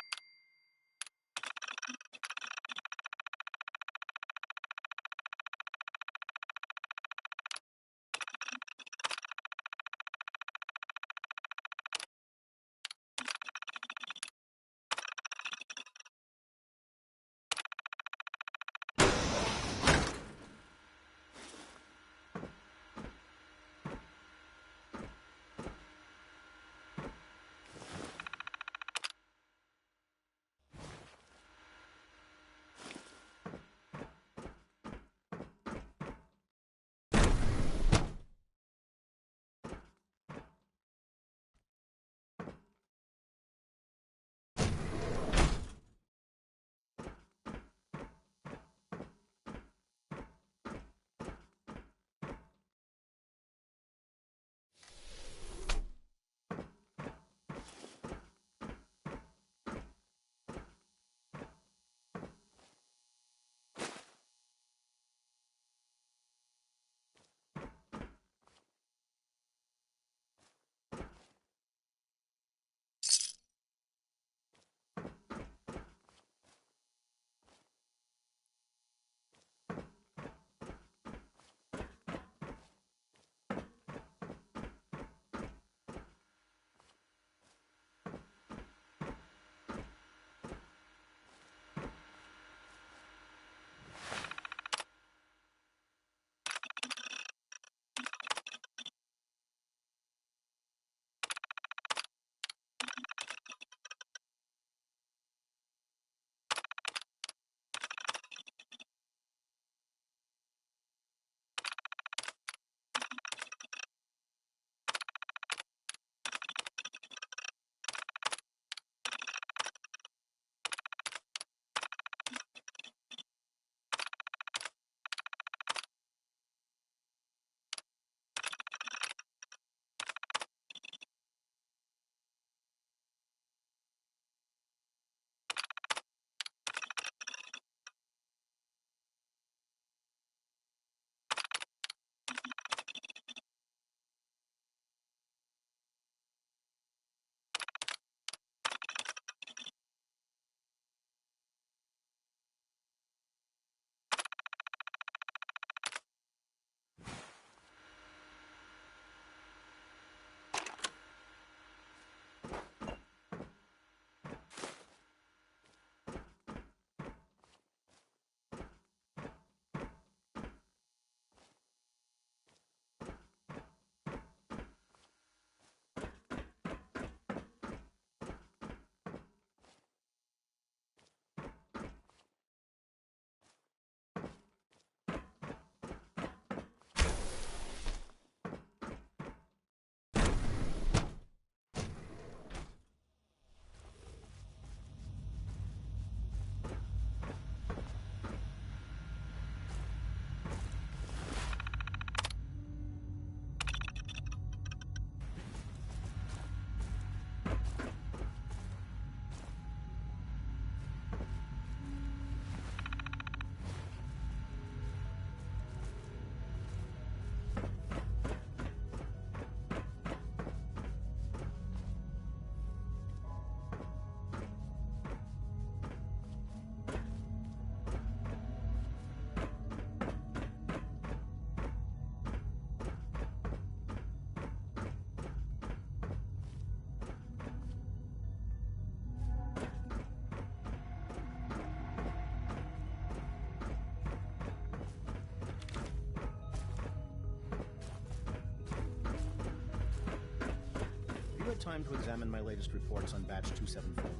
have time to examine my latest reports on batch 274?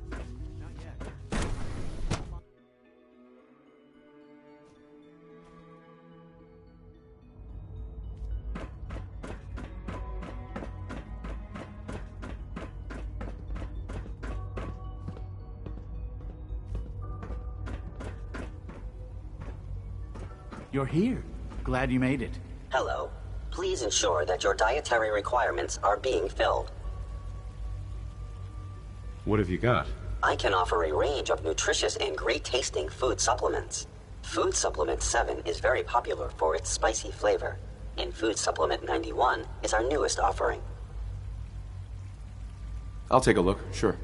Not yet. You're here. Glad you made it. Hello. Please ensure that your dietary requirements are being filled. What have you got? I can offer a range of nutritious and great-tasting food supplements. Food Supplement 7 is very popular for its spicy flavor, and Food Supplement 91 is our newest offering. I'll take a look, sure.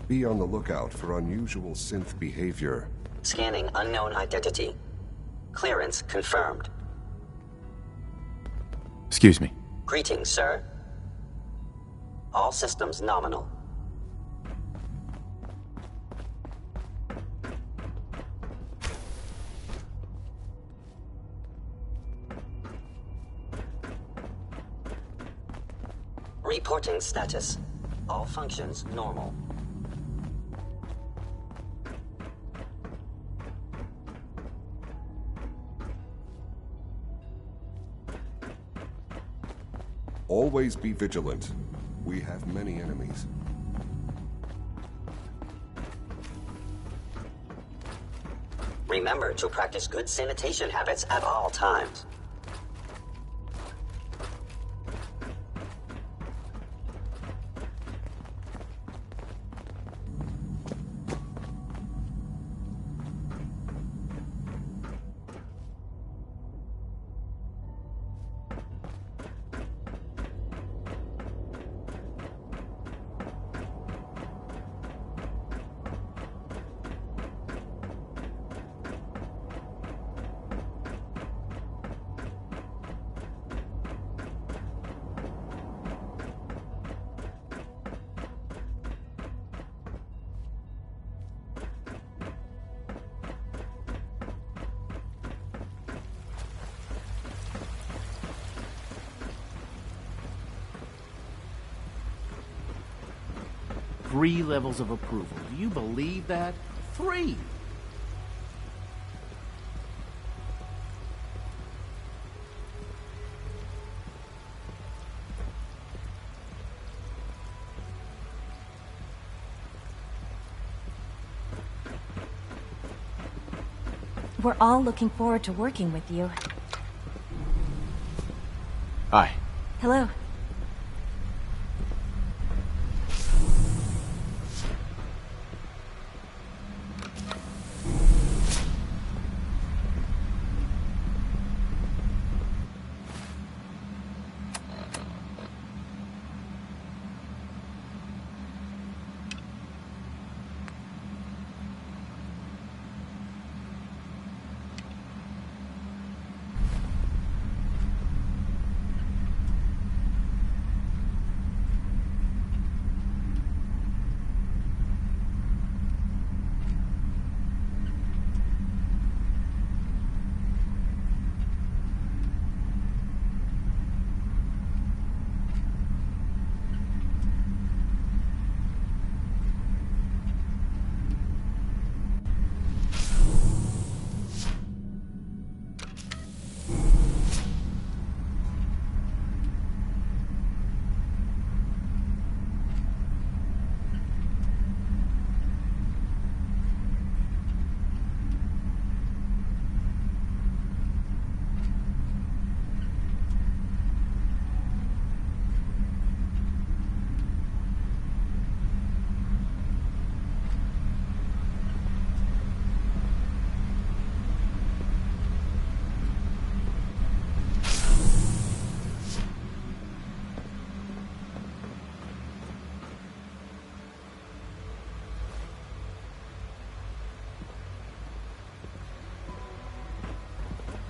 Be on the lookout for unusual synth behavior. Scanning unknown identity. Clearance confirmed. Excuse me. Greetings, sir. All systems nominal. Reporting status. All functions normal. Always be vigilant. We have many enemies. Remember to practice good sanitation habits at all times. Three levels of approval. Do you believe that? 3! We're all looking forward to working with you. Hi. Hello.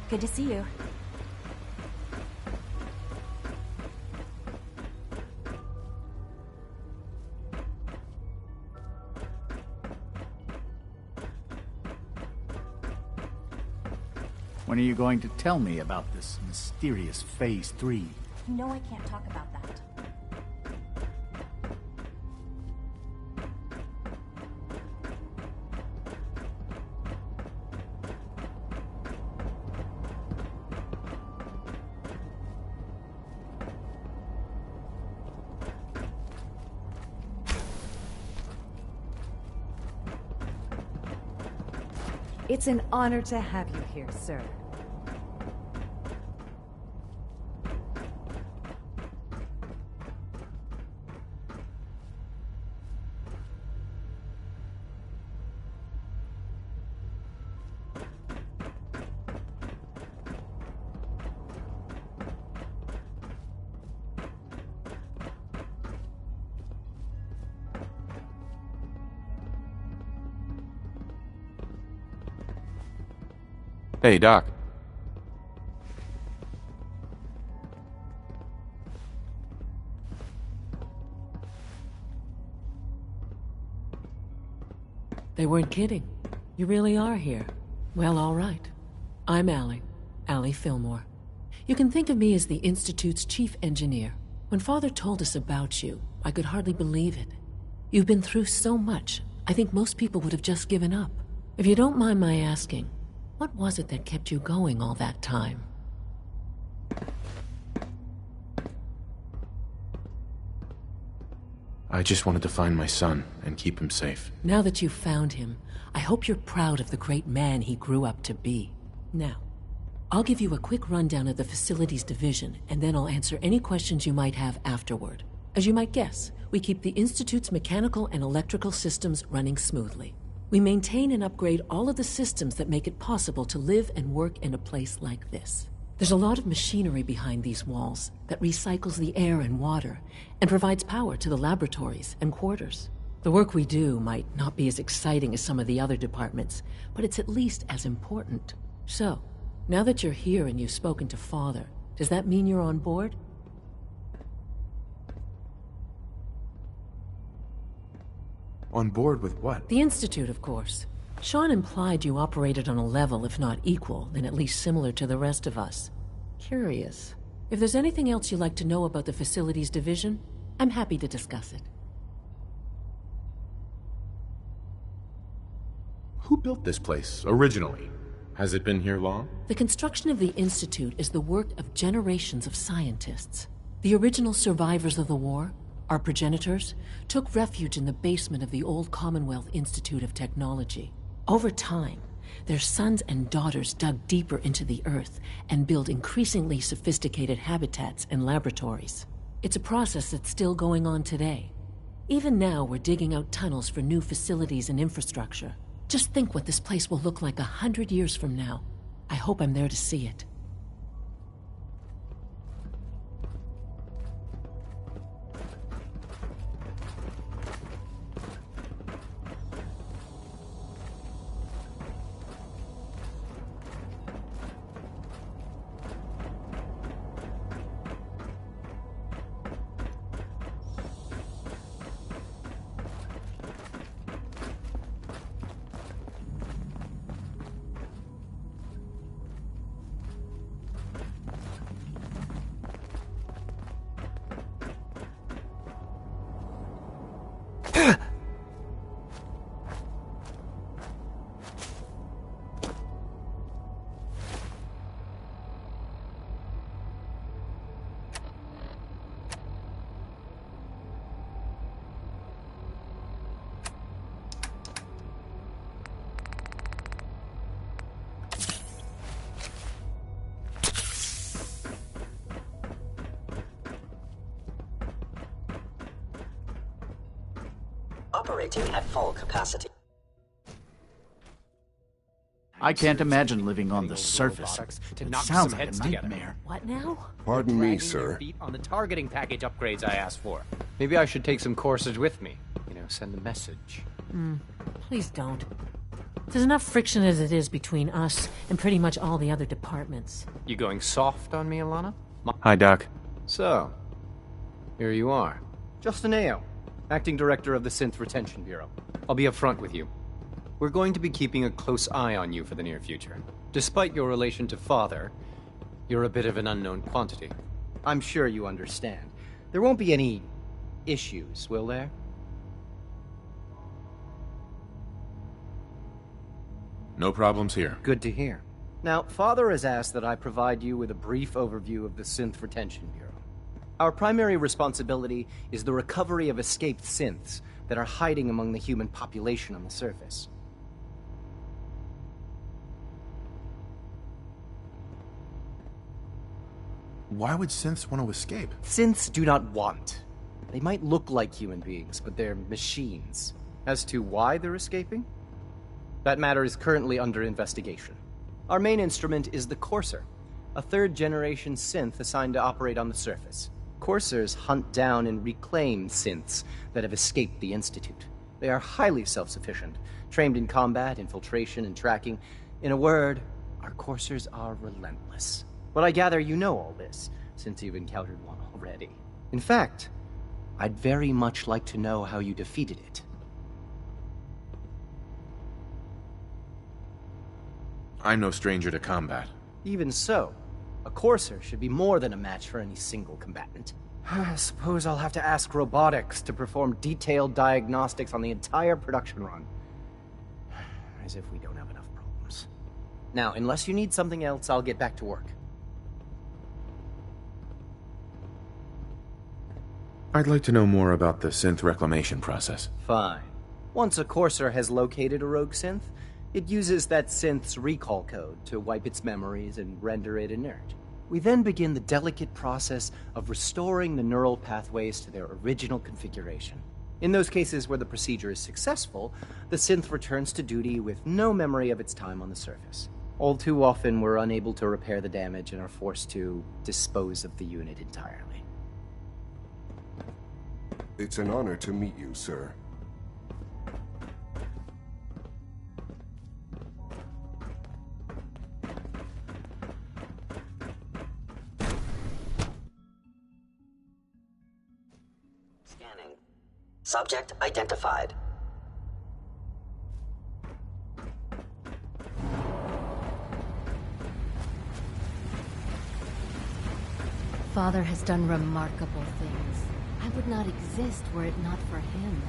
Good to see you. When are you going to tell me about this mysterious Phase 3? No, I can't talk about that. It's an honor to have you here, sir. Hey, Doc. They weren't kidding. You really are here. Well, all right. I'm Allie Fillmore. You can think of me as the Institute's chief engineer. When Father told us about you, I could hardly believe it. You've been through so much, I think most people would have just given up. If you don't mind my asking, what was it that kept you going all that time? I just wanted to find my son and keep him safe. Now that you've found him, I hope you're proud of the great man he grew up to be. Now, I'll give you a quick rundown of the Facilities Division, and then I'll answer any questions you might have afterward. As you might guess, we keep the Institute's mechanical and electrical systems running smoothly. We maintain and upgrade all of the systems that make it possible to live and work in a place like this. There's a lot of machinery behind these walls that recycles the air and water and provides power to the laboratories and quarters. The work we do might not be as exciting as some of the other departments, but it's at least as important. So, now that you're here and you've spoken to Father, does that mean you're on board? On board with what? The Institute, of course. Sean implied you operated on a level, if not equal, then at least similar to the rest of us. Curious. If there's anything else you'd like to know about the Facilities Division, I'm happy to discuss it. Who built this place, originally? Has it been here long? The construction of the Institute is the work of generations of scientists. The original survivors of the war, our progenitors, took refuge in the basement of the old Commonwealth Institute of Technology. Over time, their sons and daughters dug deeper into the earth and built increasingly sophisticated habitats and laboratories. It's a process that's still going on today. Even now, we're digging out tunnels for new facilities and infrastructure. Just think what this place will look like 100 years from now. I hope I'm there to see it. Operating at full capacity. I can't imagine living on the surface. It sounds like a nightmare. What now? Pardon me, sir. Feet on the targeting package upgrades I asked for. Maybe I should take some courses with me. Send a message. Please don't. There's enough friction as it is between us and pretty much all the other departments. You going soft on me, Alana? Hi, Doc. So, here you are. Justin Ayo, Acting Director of the Synth Retention Bureau. I'll be upfront with you. We're going to be keeping a close eye on you for the near future. Despite your relation to Father, you're a bit of an unknown quantity. I'm sure you understand. There won't be any issues, will there? No problems here. Good to hear. Now, Father has asked that I provide you with a brief overview of the Synth Retention Bureau. Our primary responsibility is the recovery of escaped synths that are hiding among the human population on the surface. Why would synths want to escape? Synths do not want. They might look like human beings, but they're machines. As to why they're escaping? That matter is currently under investigation. Our main instrument is the Courser, a third-generation synth assigned to operate on the surface. Coursers hunt down and reclaim synths that have escaped the Institute. They are highly self-sufficient, trained in combat, infiltration, and tracking. In a word, our Coursers are relentless. But I gather you know all this, since you've encountered one already. In fact, I'd very much like to know how you defeated it. I'm no stranger to combat. Even so, a Courser should be more than a match for any single combatant. I suppose I'll have to ask robotics to perform detailed diagnostics on the entire production run. As if we don't have enough problems. Now, unless you need something else, I'll get back to work. I'd like to know more about the synth reclamation process. Fine. Once a Courser has located a rogue synth, it uses that synth's recall code to wipe its memories and render it inert. We then begin the delicate process of restoring the neural pathways to their original configuration. In those cases where the procedure is successful, the synth returns to duty with no memory of its time on the surface. All too often, we're unable to repair the damage and are forced to dispose of the unit entirely. It's an honor to meet you, sir. Scanning. Subject identified. Father has done remarkable things. I would not exist were it not for him.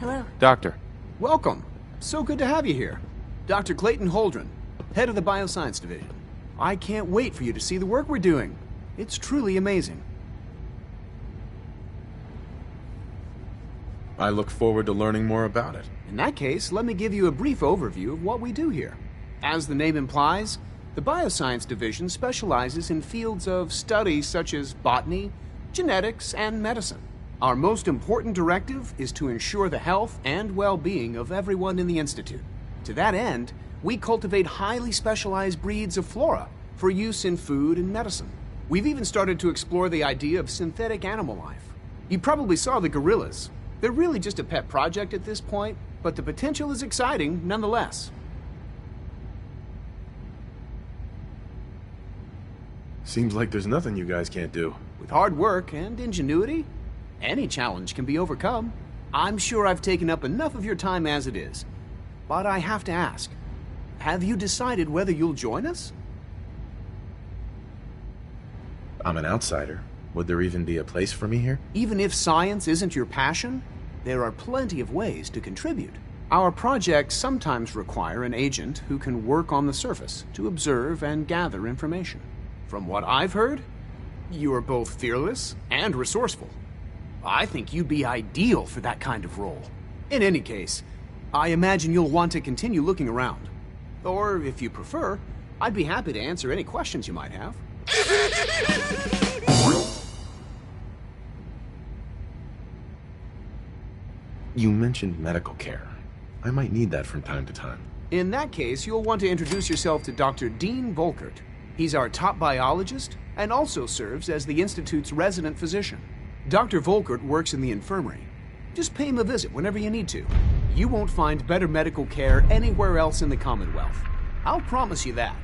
Hello. Doctor. Welcome. So good to have you here. Dr. Clayton Holdren, head of the Bioscience Division. I can't wait for you to see the work we're doing. It's truly amazing. I look forward to learning more about it. In that case, let me give you a brief overview of what we do here. As the name implies, the Bioscience Division specializes in fields of study such as botany, genetics, and medicine. Our most important directive is to ensure the health and well-being of everyone in the Institute. To that end, we cultivate highly specialized breeds of flora for use in food and medicine. We've even started to explore the idea of synthetic animal life. You probably saw the gorillas. They're really just a pet project at this point, but the potential is exciting nonetheless. Seems like there's nothing you guys can't do. With hard work and ingenuity, any challenge can be overcome. I'm sure I've taken up enough of your time as it is. But I have to ask, have you decided whether you'll join us? I'm an outsider. Would there even be a place for me here? Even if science isn't your passion, there are plenty of ways to contribute. Our projects sometimes require an agent who can work on the surface to observe and gather information. From what I've heard, you are both fearless and resourceful. I think you'd be ideal for that kind of role. In any case, I imagine you'll want to continue looking around. Or, if you prefer, I'd be happy to answer any questions you might have. You mentioned medical care. I might need that from time to time. In that case, you'll want to introduce yourself to Dr. Dean Volkert. He's our top biologist and also serves as the Institute's resident physician. Dr. Volkert works in the infirmary. Just pay him a visit whenever you need to. You won't find better medical care anywhere else in the Commonwealth. I'll promise you that.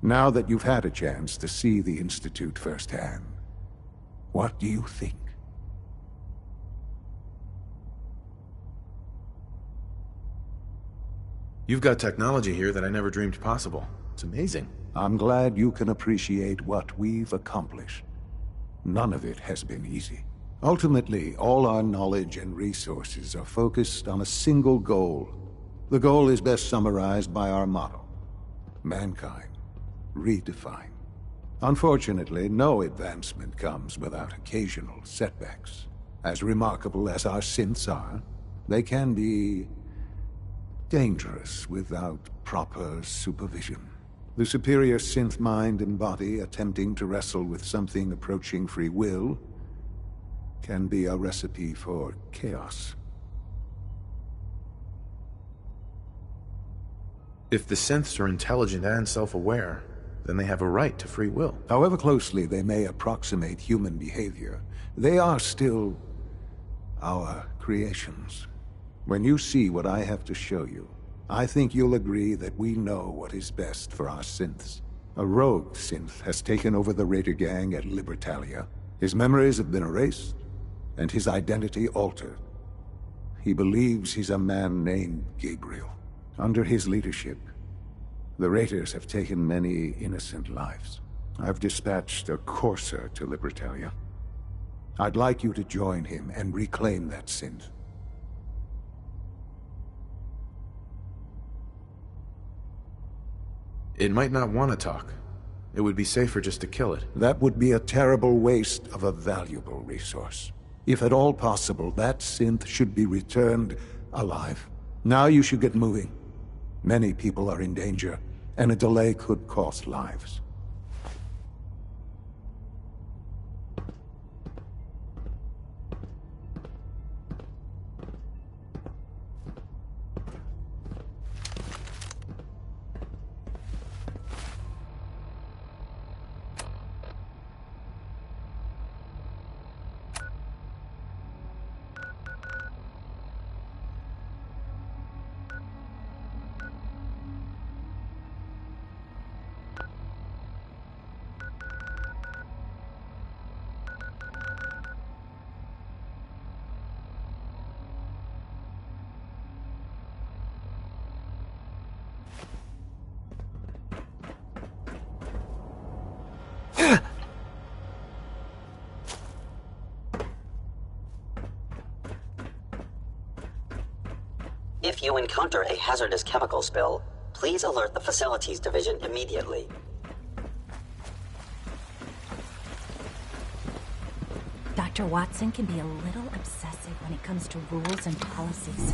Now that you've had a chance to see the Institute firsthand, what do you think? You've got technology here that I never dreamed possible. It's amazing. I'm glad you can appreciate what we've accomplished. None of it has been easy. Ultimately, all our knowledge and resources are focused on a single goal. The goal is best summarized by our motto: mankind redefined. Unfortunately, no advancement comes without occasional setbacks. As remarkable as our synths are, they can be dangerous without proper supervision. The superior synth mind and body attempting to wrestle with something approaching free will can be a recipe for chaos. If the synths are intelligent and self-aware, then they have a right to free will. However closely they may approximate human behavior, they are still our creations. When you see what I have to show you, I think you'll agree that we know what is best for our synths. A rogue synth has taken over the Raider gang at Libertalia. His memories have been erased, and his identity altered. He believes he's a man named Gabriel. Under his leadership, the Raiders have taken many innocent lives. I've dispatched a courser to Libertalia. I'd like you to join him and reclaim that synth. It might not want to talk. It would be safer just to kill it. That would be a terrible waste of a valuable resource. If at all possible, that synth should be returned alive. Now you should get moving. Many people are in danger, and a delay could cost lives. If you encounter a hazardous chemical spill, please alert the Facilities Division immediately. Dr. Watson can be a little obsessive when it comes to rules and policies.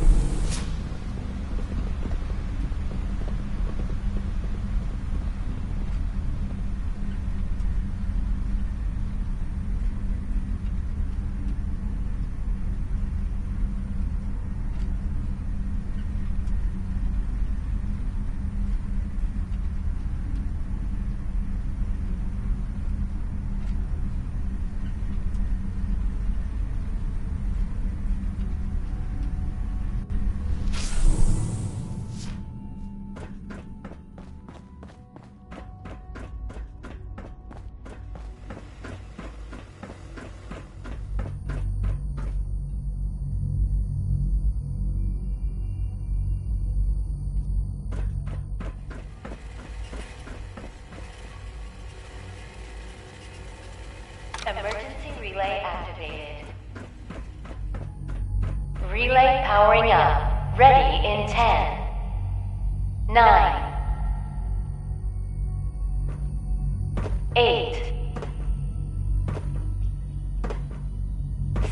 Relay activated. Relay powering up. Ready in 10, 9, 8,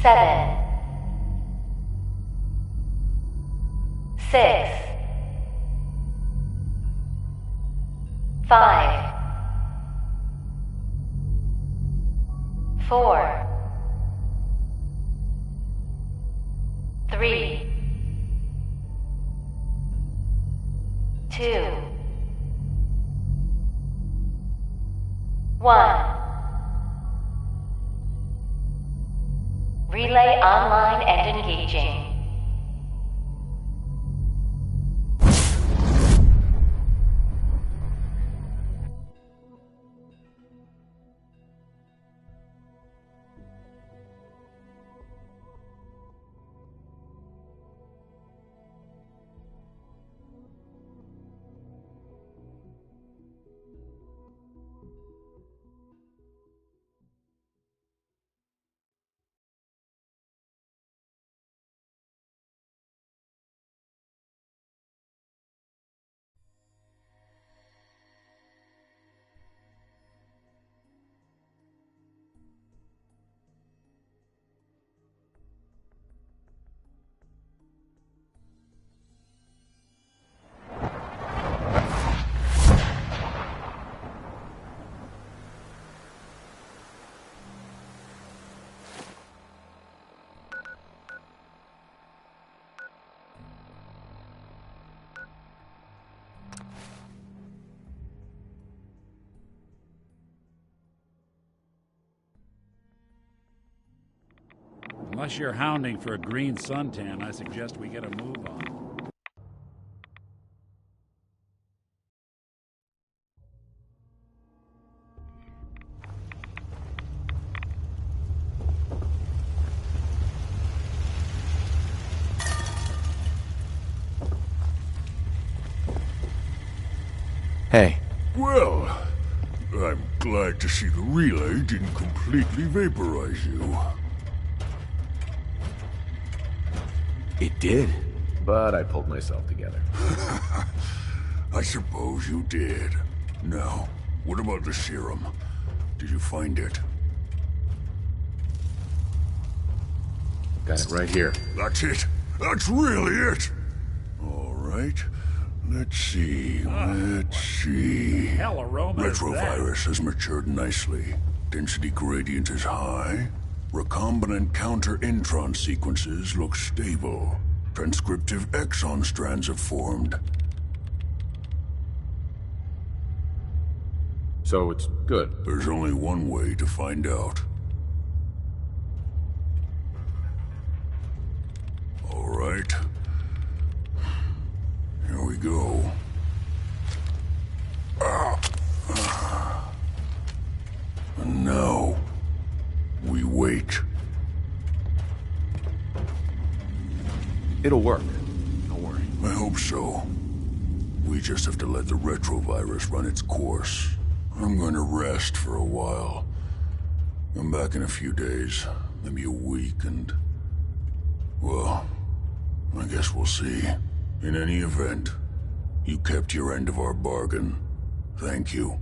7, 6, 5, 4, 3, 2, 1. Relay online and engaging. Unless you're hounding for a green suntan, I suggest we get a move on. Hey. Well, I'm glad to see the relay didn't completely vaporize you. It did. But I pulled myself together. I suppose you did. Now, what about the serum? Did you find it? Got it right here. That's it. That's really it. All right. Let's see. Hell aroma is that? Retrovirus has matured nicely. Density gradient is high. Recombinant counter-intron sequences look stable. Transcriptive exon strands have formed. So it's good. There's only one way to find out. All right. Here we go. And now, we wait. It'll work. Don't worry. I hope so. We just have to let the retrovirus run its course. I'm going to rest for a while. I'm back in a few days, maybe a week, and... well, I guess we'll see. In any event, you kept your end of our bargain. Thank you.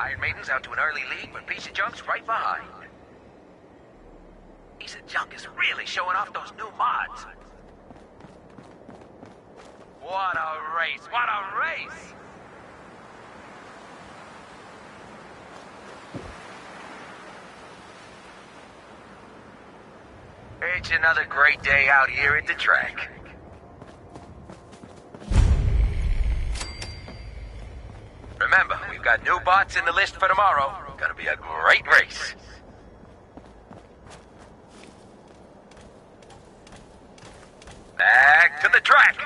Iron Maiden's out to an early lead, but Piece of Junk's right behind. Piece of Junk is really showing off those new mods. What a race! What a race! It's another great day out here at the track. Remember, we've got new bots in the list for tomorrow. Gonna be a great race. Back to the track.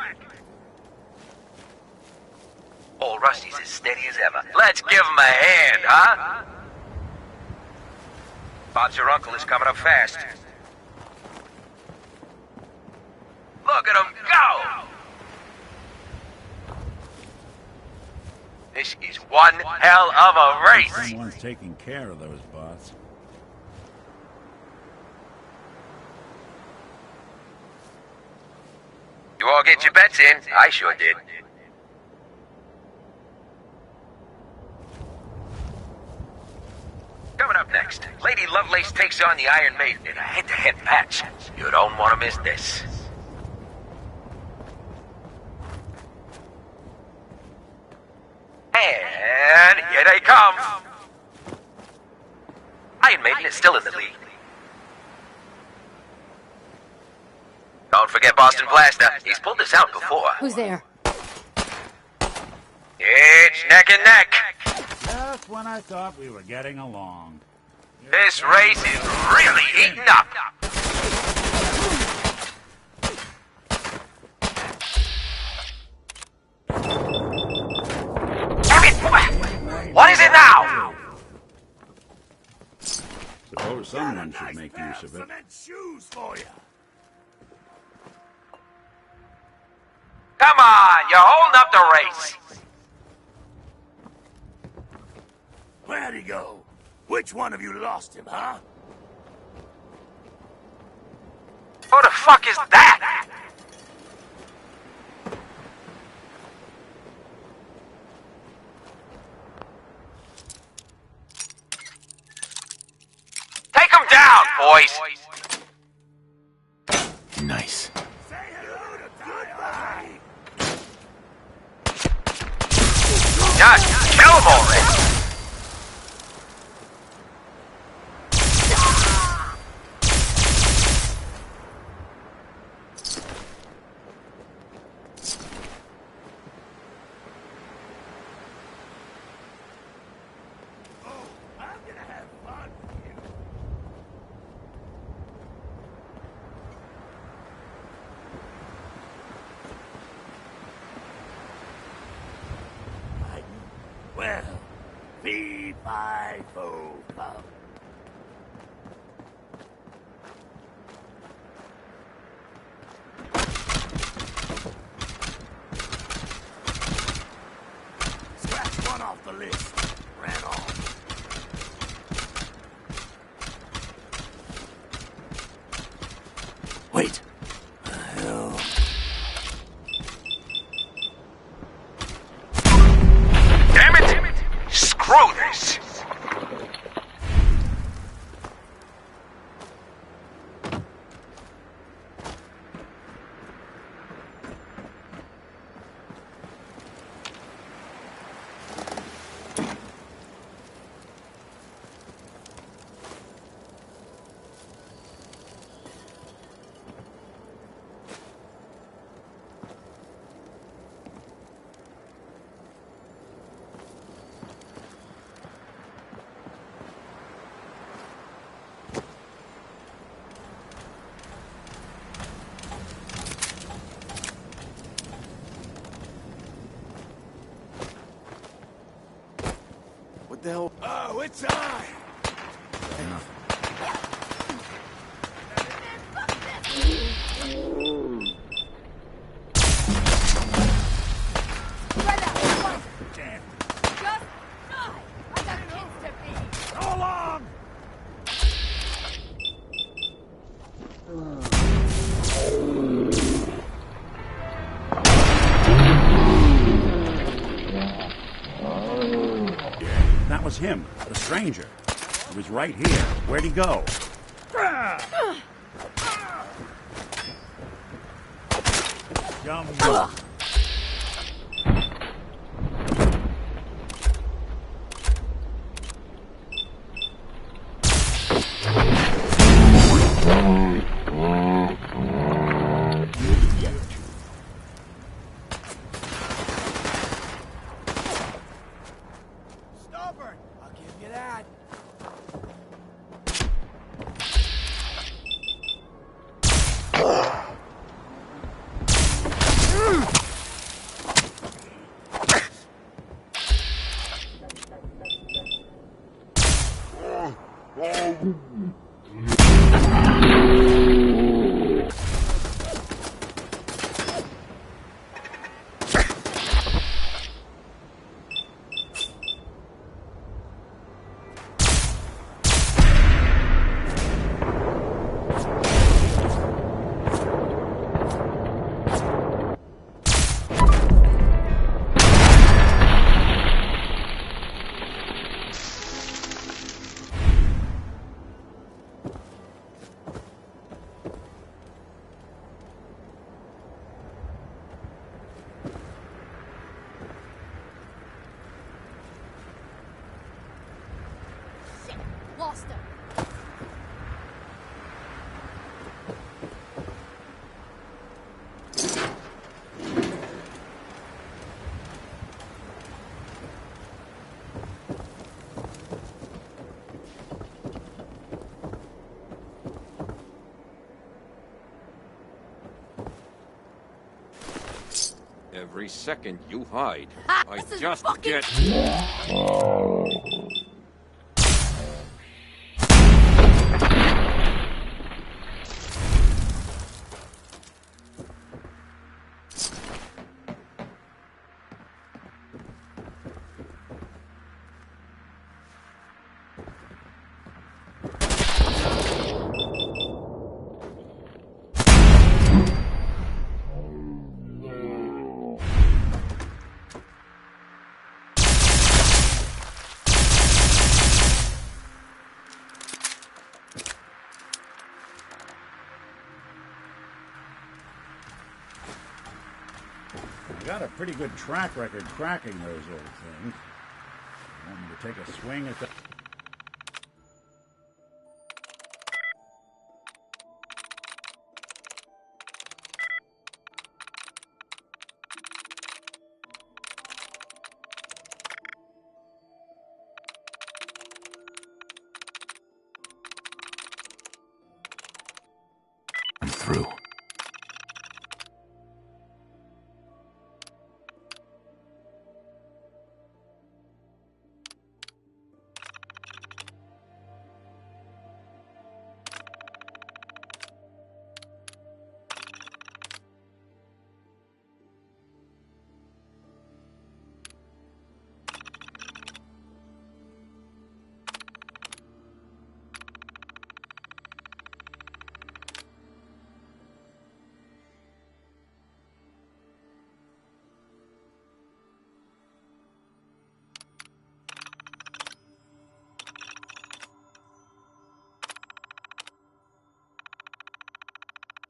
Old Rusty's as steady as ever. Let's give him a hand, huh? Bob's your uncle is coming up fast. Look at him go! This is one hell of a race. Someone's taking care of those bots. You all get your bets in? I sure did. Coming up next, Lady Lovelace takes on the Iron Maiden in a head-to-head match. You don't want to miss this. And here they come. Iron Maiden is still in the lead. Don't forget Boston Blaster. He's pulled this out before. Who's there? It's neck and neck. Just when I thought we were getting along. This race is really heating up. Damn it! What is it now? Suppose someone should make use of it. Shoes for you. Come on, you're holding up the race. Where'd he go? Which one of you lost him, huh? Who the fuck is that? Take him down, boys. Nice. Just kill him already. Well, fee, fi, fo, fum. Scratch one off the list. Ran off. Wait. The hell? Damn it! Screw this! What the hell? Oh, it's I! So long! that was him, the stranger. He was right here. Where'd he go? Jump. Lost him. Every second you hide, I This is just fucking- get... Got a pretty good track record cracking those old things. Want me to take a swing at the... I'm through.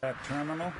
That terminal?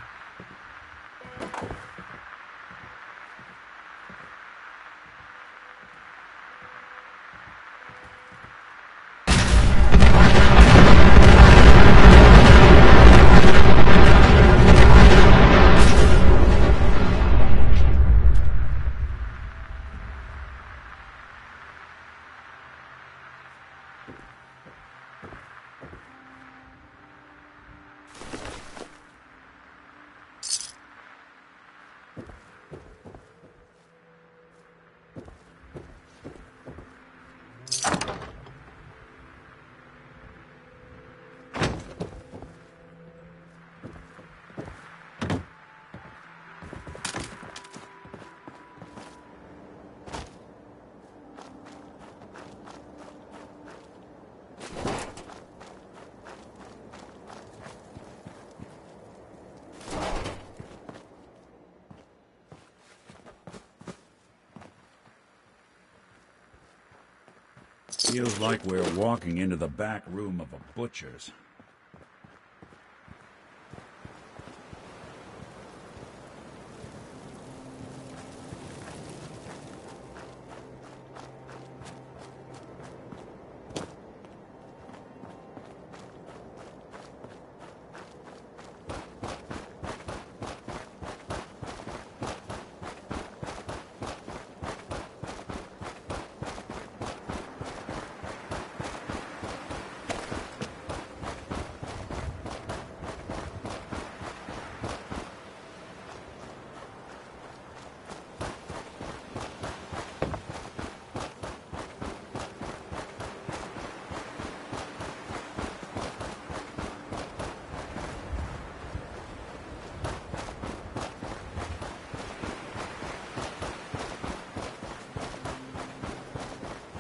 Feels like we're walking into the back room of a butcher's.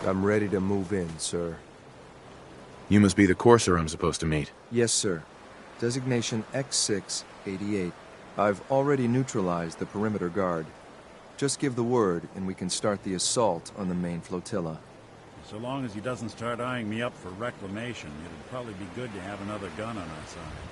I'm ready to move in, sir. You must be the courser I'm supposed to meet. Yes, sir. Designation X688. I've already neutralized the perimeter guard. Just give the word, and we can start the assault on the main flotilla. So long as he doesn't start eyeing me up for reclamation, it'd probably be good to have another gun on our side.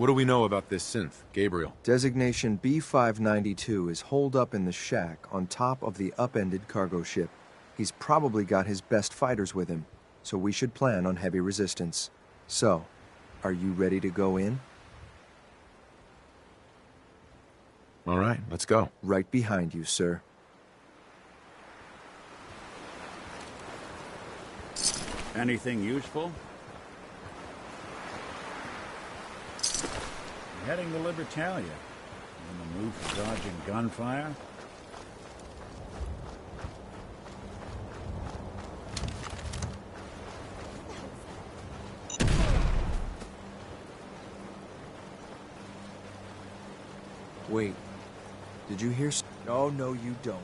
What do we know about this synth, Gabriel? Designation B592 is holed up in the shack on top of the upended cargo ship. He's probably got his best fighters with him, so we should plan on heavy resistance. So, are you ready to go in? All right, let's go. Right behind you, sir. Anything useful? Heading to Libertalia. In the mood for dodging gunfire? Wait. Did you hear? Oh, no, you don't.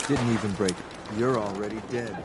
Didn't even break it. You're already dead.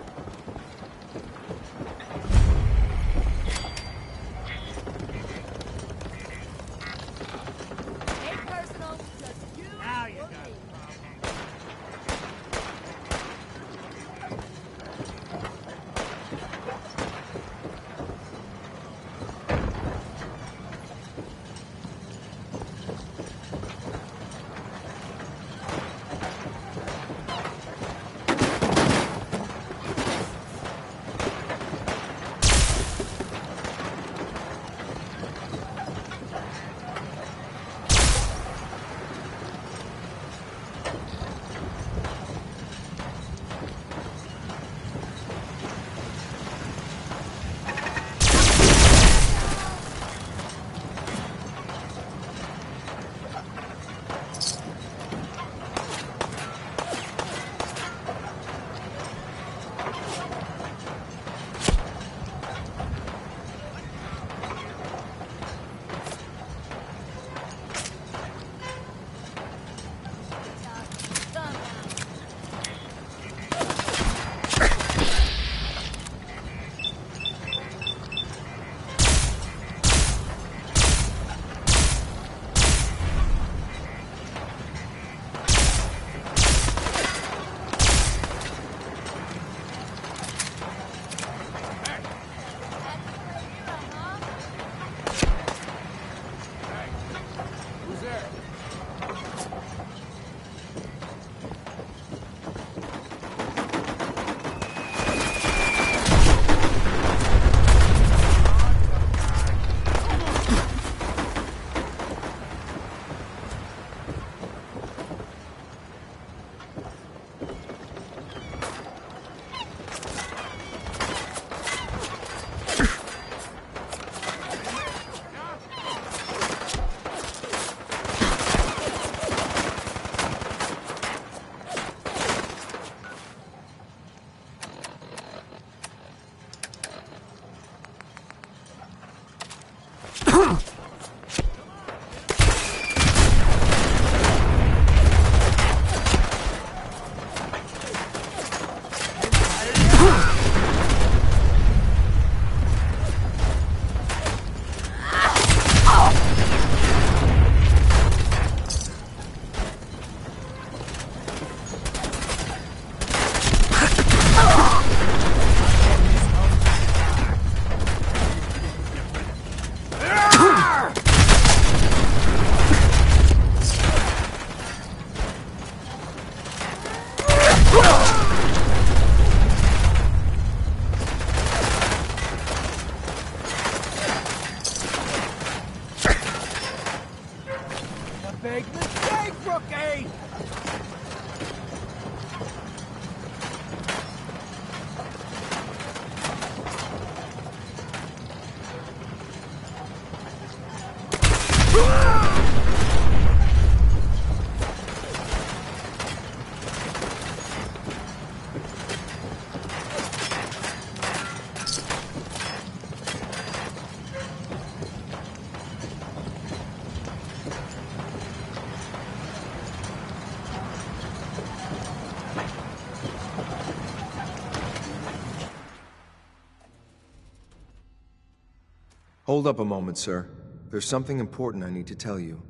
Hold up a moment, sir. There's something important I need to tell you.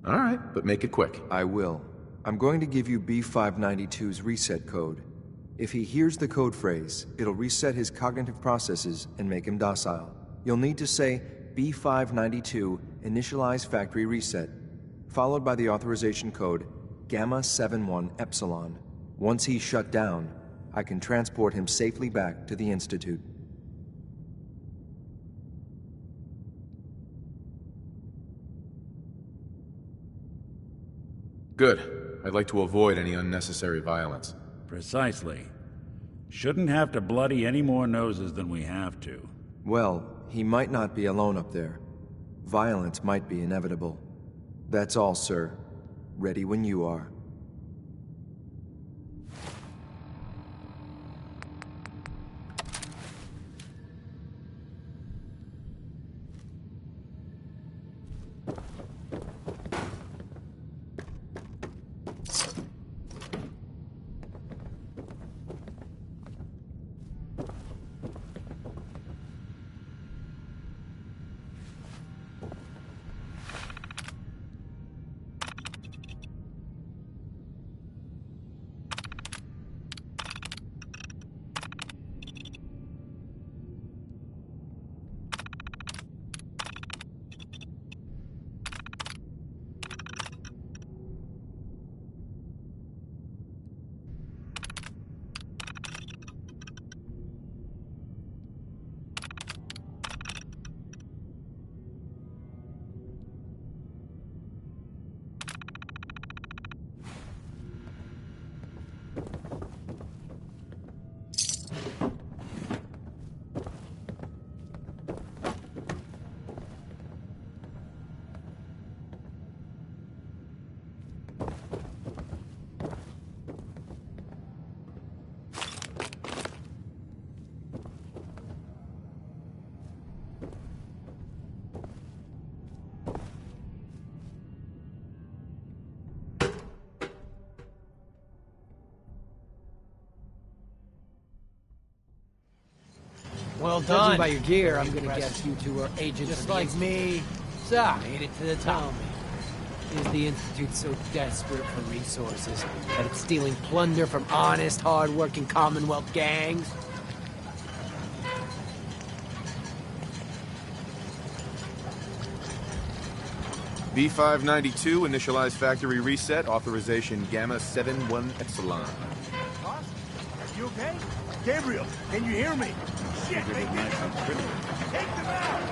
All right, but make it quick. I will. I'm going to give you B592's reset code. If he hears the code phrase, it'll reset his cognitive processes and make him docile. You'll need to say B592 initialize factory reset, followed by the authorization code Gamma 71 Epsilon. Once he's shut down, I can transport him safely back to the Institute. Good. I'd like to avoid any unnecessary violence. Precisely. Shouldn't have to bloody any more noses than we have to. Well, he might not be alone up there. Violence might be inevitable. That's all, sir. Ready when you are. Well done. Judging by your gear, I'm gonna guess you two are agents just like me. So, made it to the top. Is the Institute so desperate for resources that it's stealing plunder from honest, hard-working Commonwealth gangs? B592, initialize factory reset, authorization Gamma 71 Epsilon. Boss, are you okay? Gabriel, can you hear me? Shit, they did it! Take them out!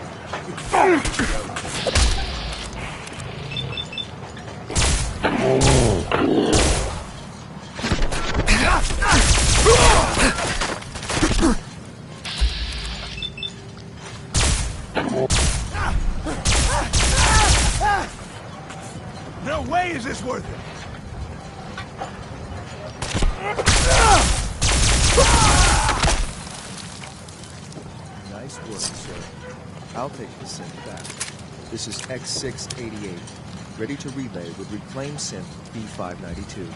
No way is this worth it! Nice work, sir. I'll take the synth back. This is X688, ready to relay with reclaimed synth B592.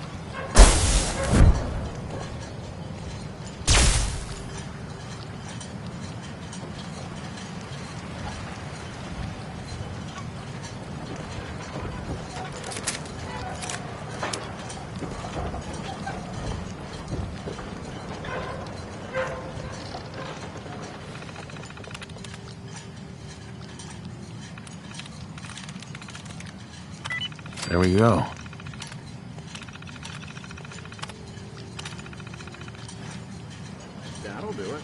There we go. That'll do it.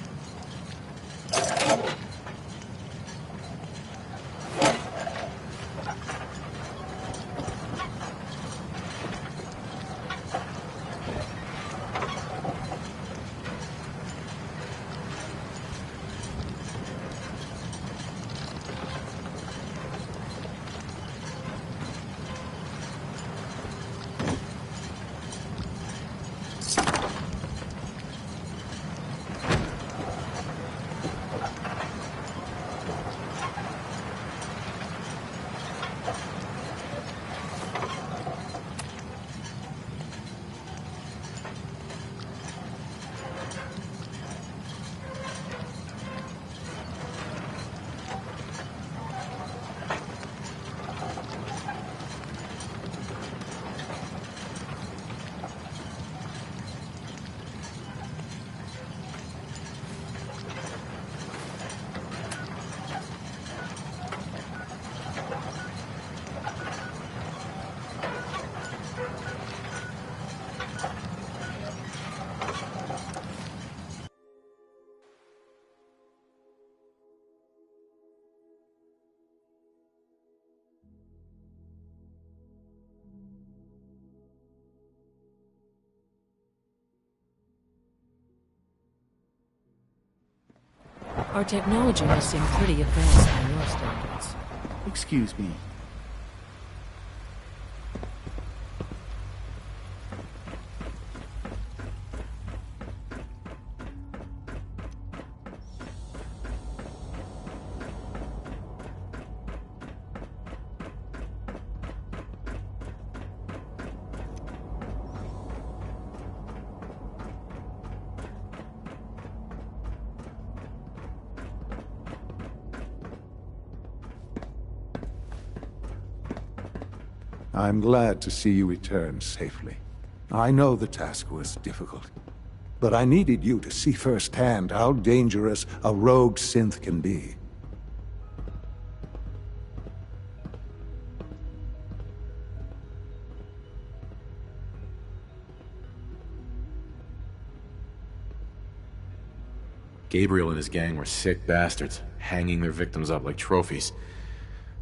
Our technology must seem pretty advanced by your standards. Excuse me. I'm glad to see you return safely. I know the task was difficult, but I needed you to see firsthand how dangerous a rogue synth can be. Gabriel and his gang were sick bastards, hanging their victims up like trophies.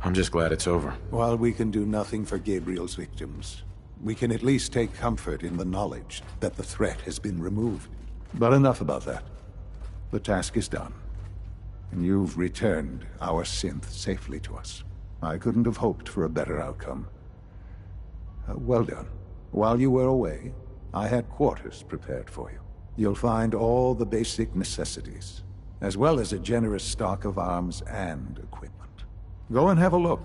I'm just glad it's over. While we can do nothing for Gabriel's victims, we can at least take comfort in the knowledge that the threat has been removed. But enough about that. The task is done, and you've returned our synth safely to us. I couldn't have hoped for a better outcome. Well done. While you were away, I had quarters prepared for you. You'll find all the basic necessities, as well as a generous stock of arms and equipment. Go and have a look.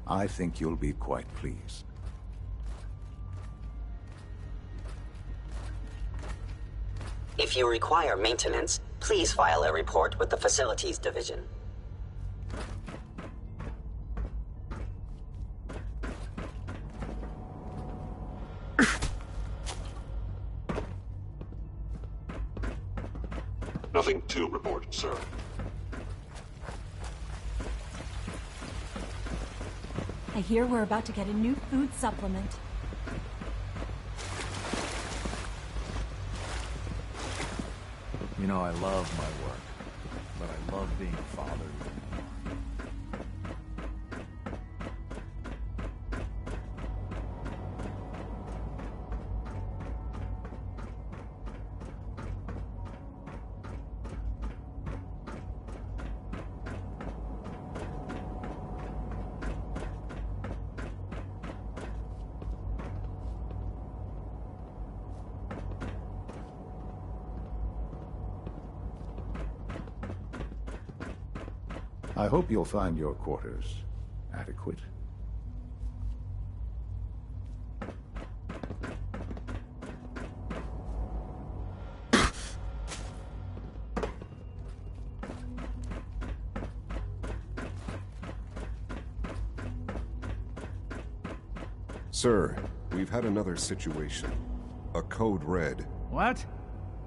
I think you'll be quite pleased. If you require maintenance, please file a report with the Facilities Division. Nothing to report, sir. I hear we're about to get a new food supplement. You know, I love my work, but I love being a father even more. I hope you'll find your quarters adequate. Sir, we've had another situation. A code red. What?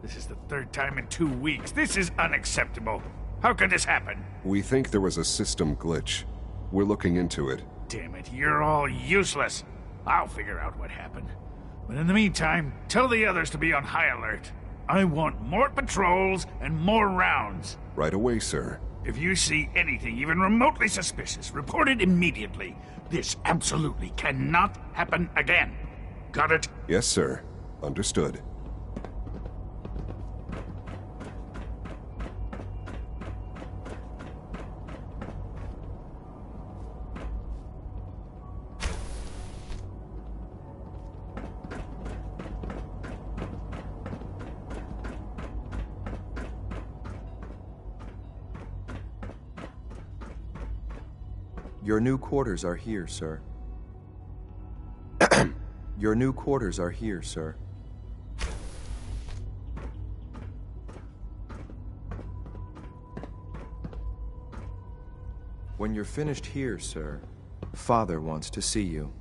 This is the third time in 2 weeks. This is unacceptable. How could this happen? We think there was a system glitch. We're looking into it. Damn it, you're all useless. I'll figure out what happened. But in the meantime, tell the others to be on high alert. I want more patrols and more rounds. Right away, sir. If you see anything even remotely suspicious, report it immediately. This absolutely cannot happen again. Got it? Yes, sir. Understood. Your new quarters are here, sir. Your new quarters are here, sir. When you're finished here, sir, Father wants to see you.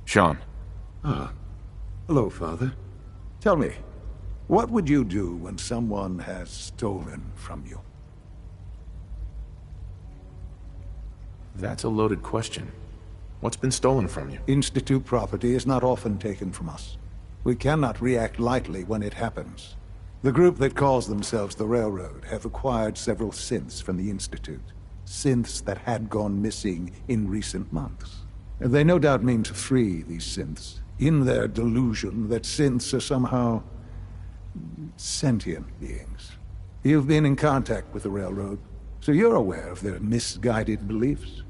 Sean. Ah. Hello, Father. Tell me, what would you do when someone has stolen from you? That's a loaded question. What's been stolen from you? Institute property is not often taken from us. We cannot react lightly when it happens. The group that calls themselves the Railroad have acquired several synths from the Institute. Synths that had gone missing in recent months. They no doubt mean to free these synths, in their delusion that synths are somehow sentient beings. You've been in contact with the Railroad, so you're aware of their misguided beliefs.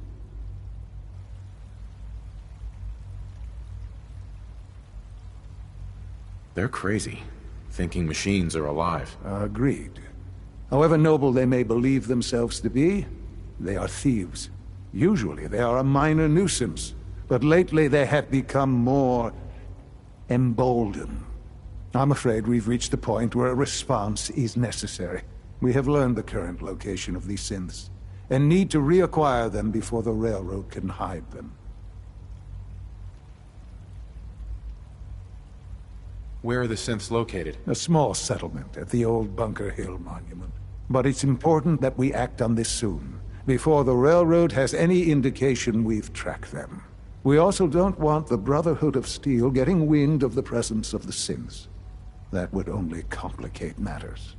They're crazy, thinking machines are alive. Agreed. However noble they may believe themselves to be, they are thieves. Usually they are a minor nuisance, but lately they have become more emboldened. I'm afraid we've reached the point where a response is necessary. We have learned the current location of these synths, and need to reacquire them before the Railroad can hide them. Where are the synths located? A small settlement at the old Bunker Hill Monument. But it's important that we act on this soon, before the Railroad has any indication we've tracked them. We also don't want the Brotherhood of Steel getting wind of the presence of the synths. That would only complicate matters.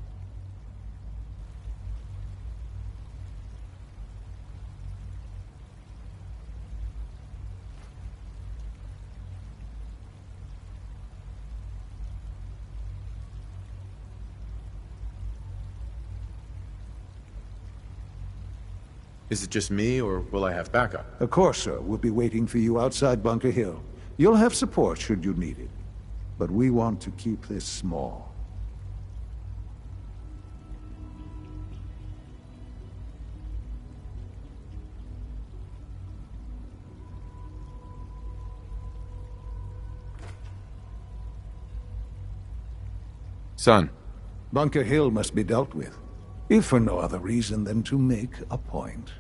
Is it just me, or will I have backup? Of course, sir. We'll be waiting for you outside Bunker Hill. You'll have support should you need it. But we want to keep this small. Son. Bunker Hill must be dealt with, if for no other reason than to make a point.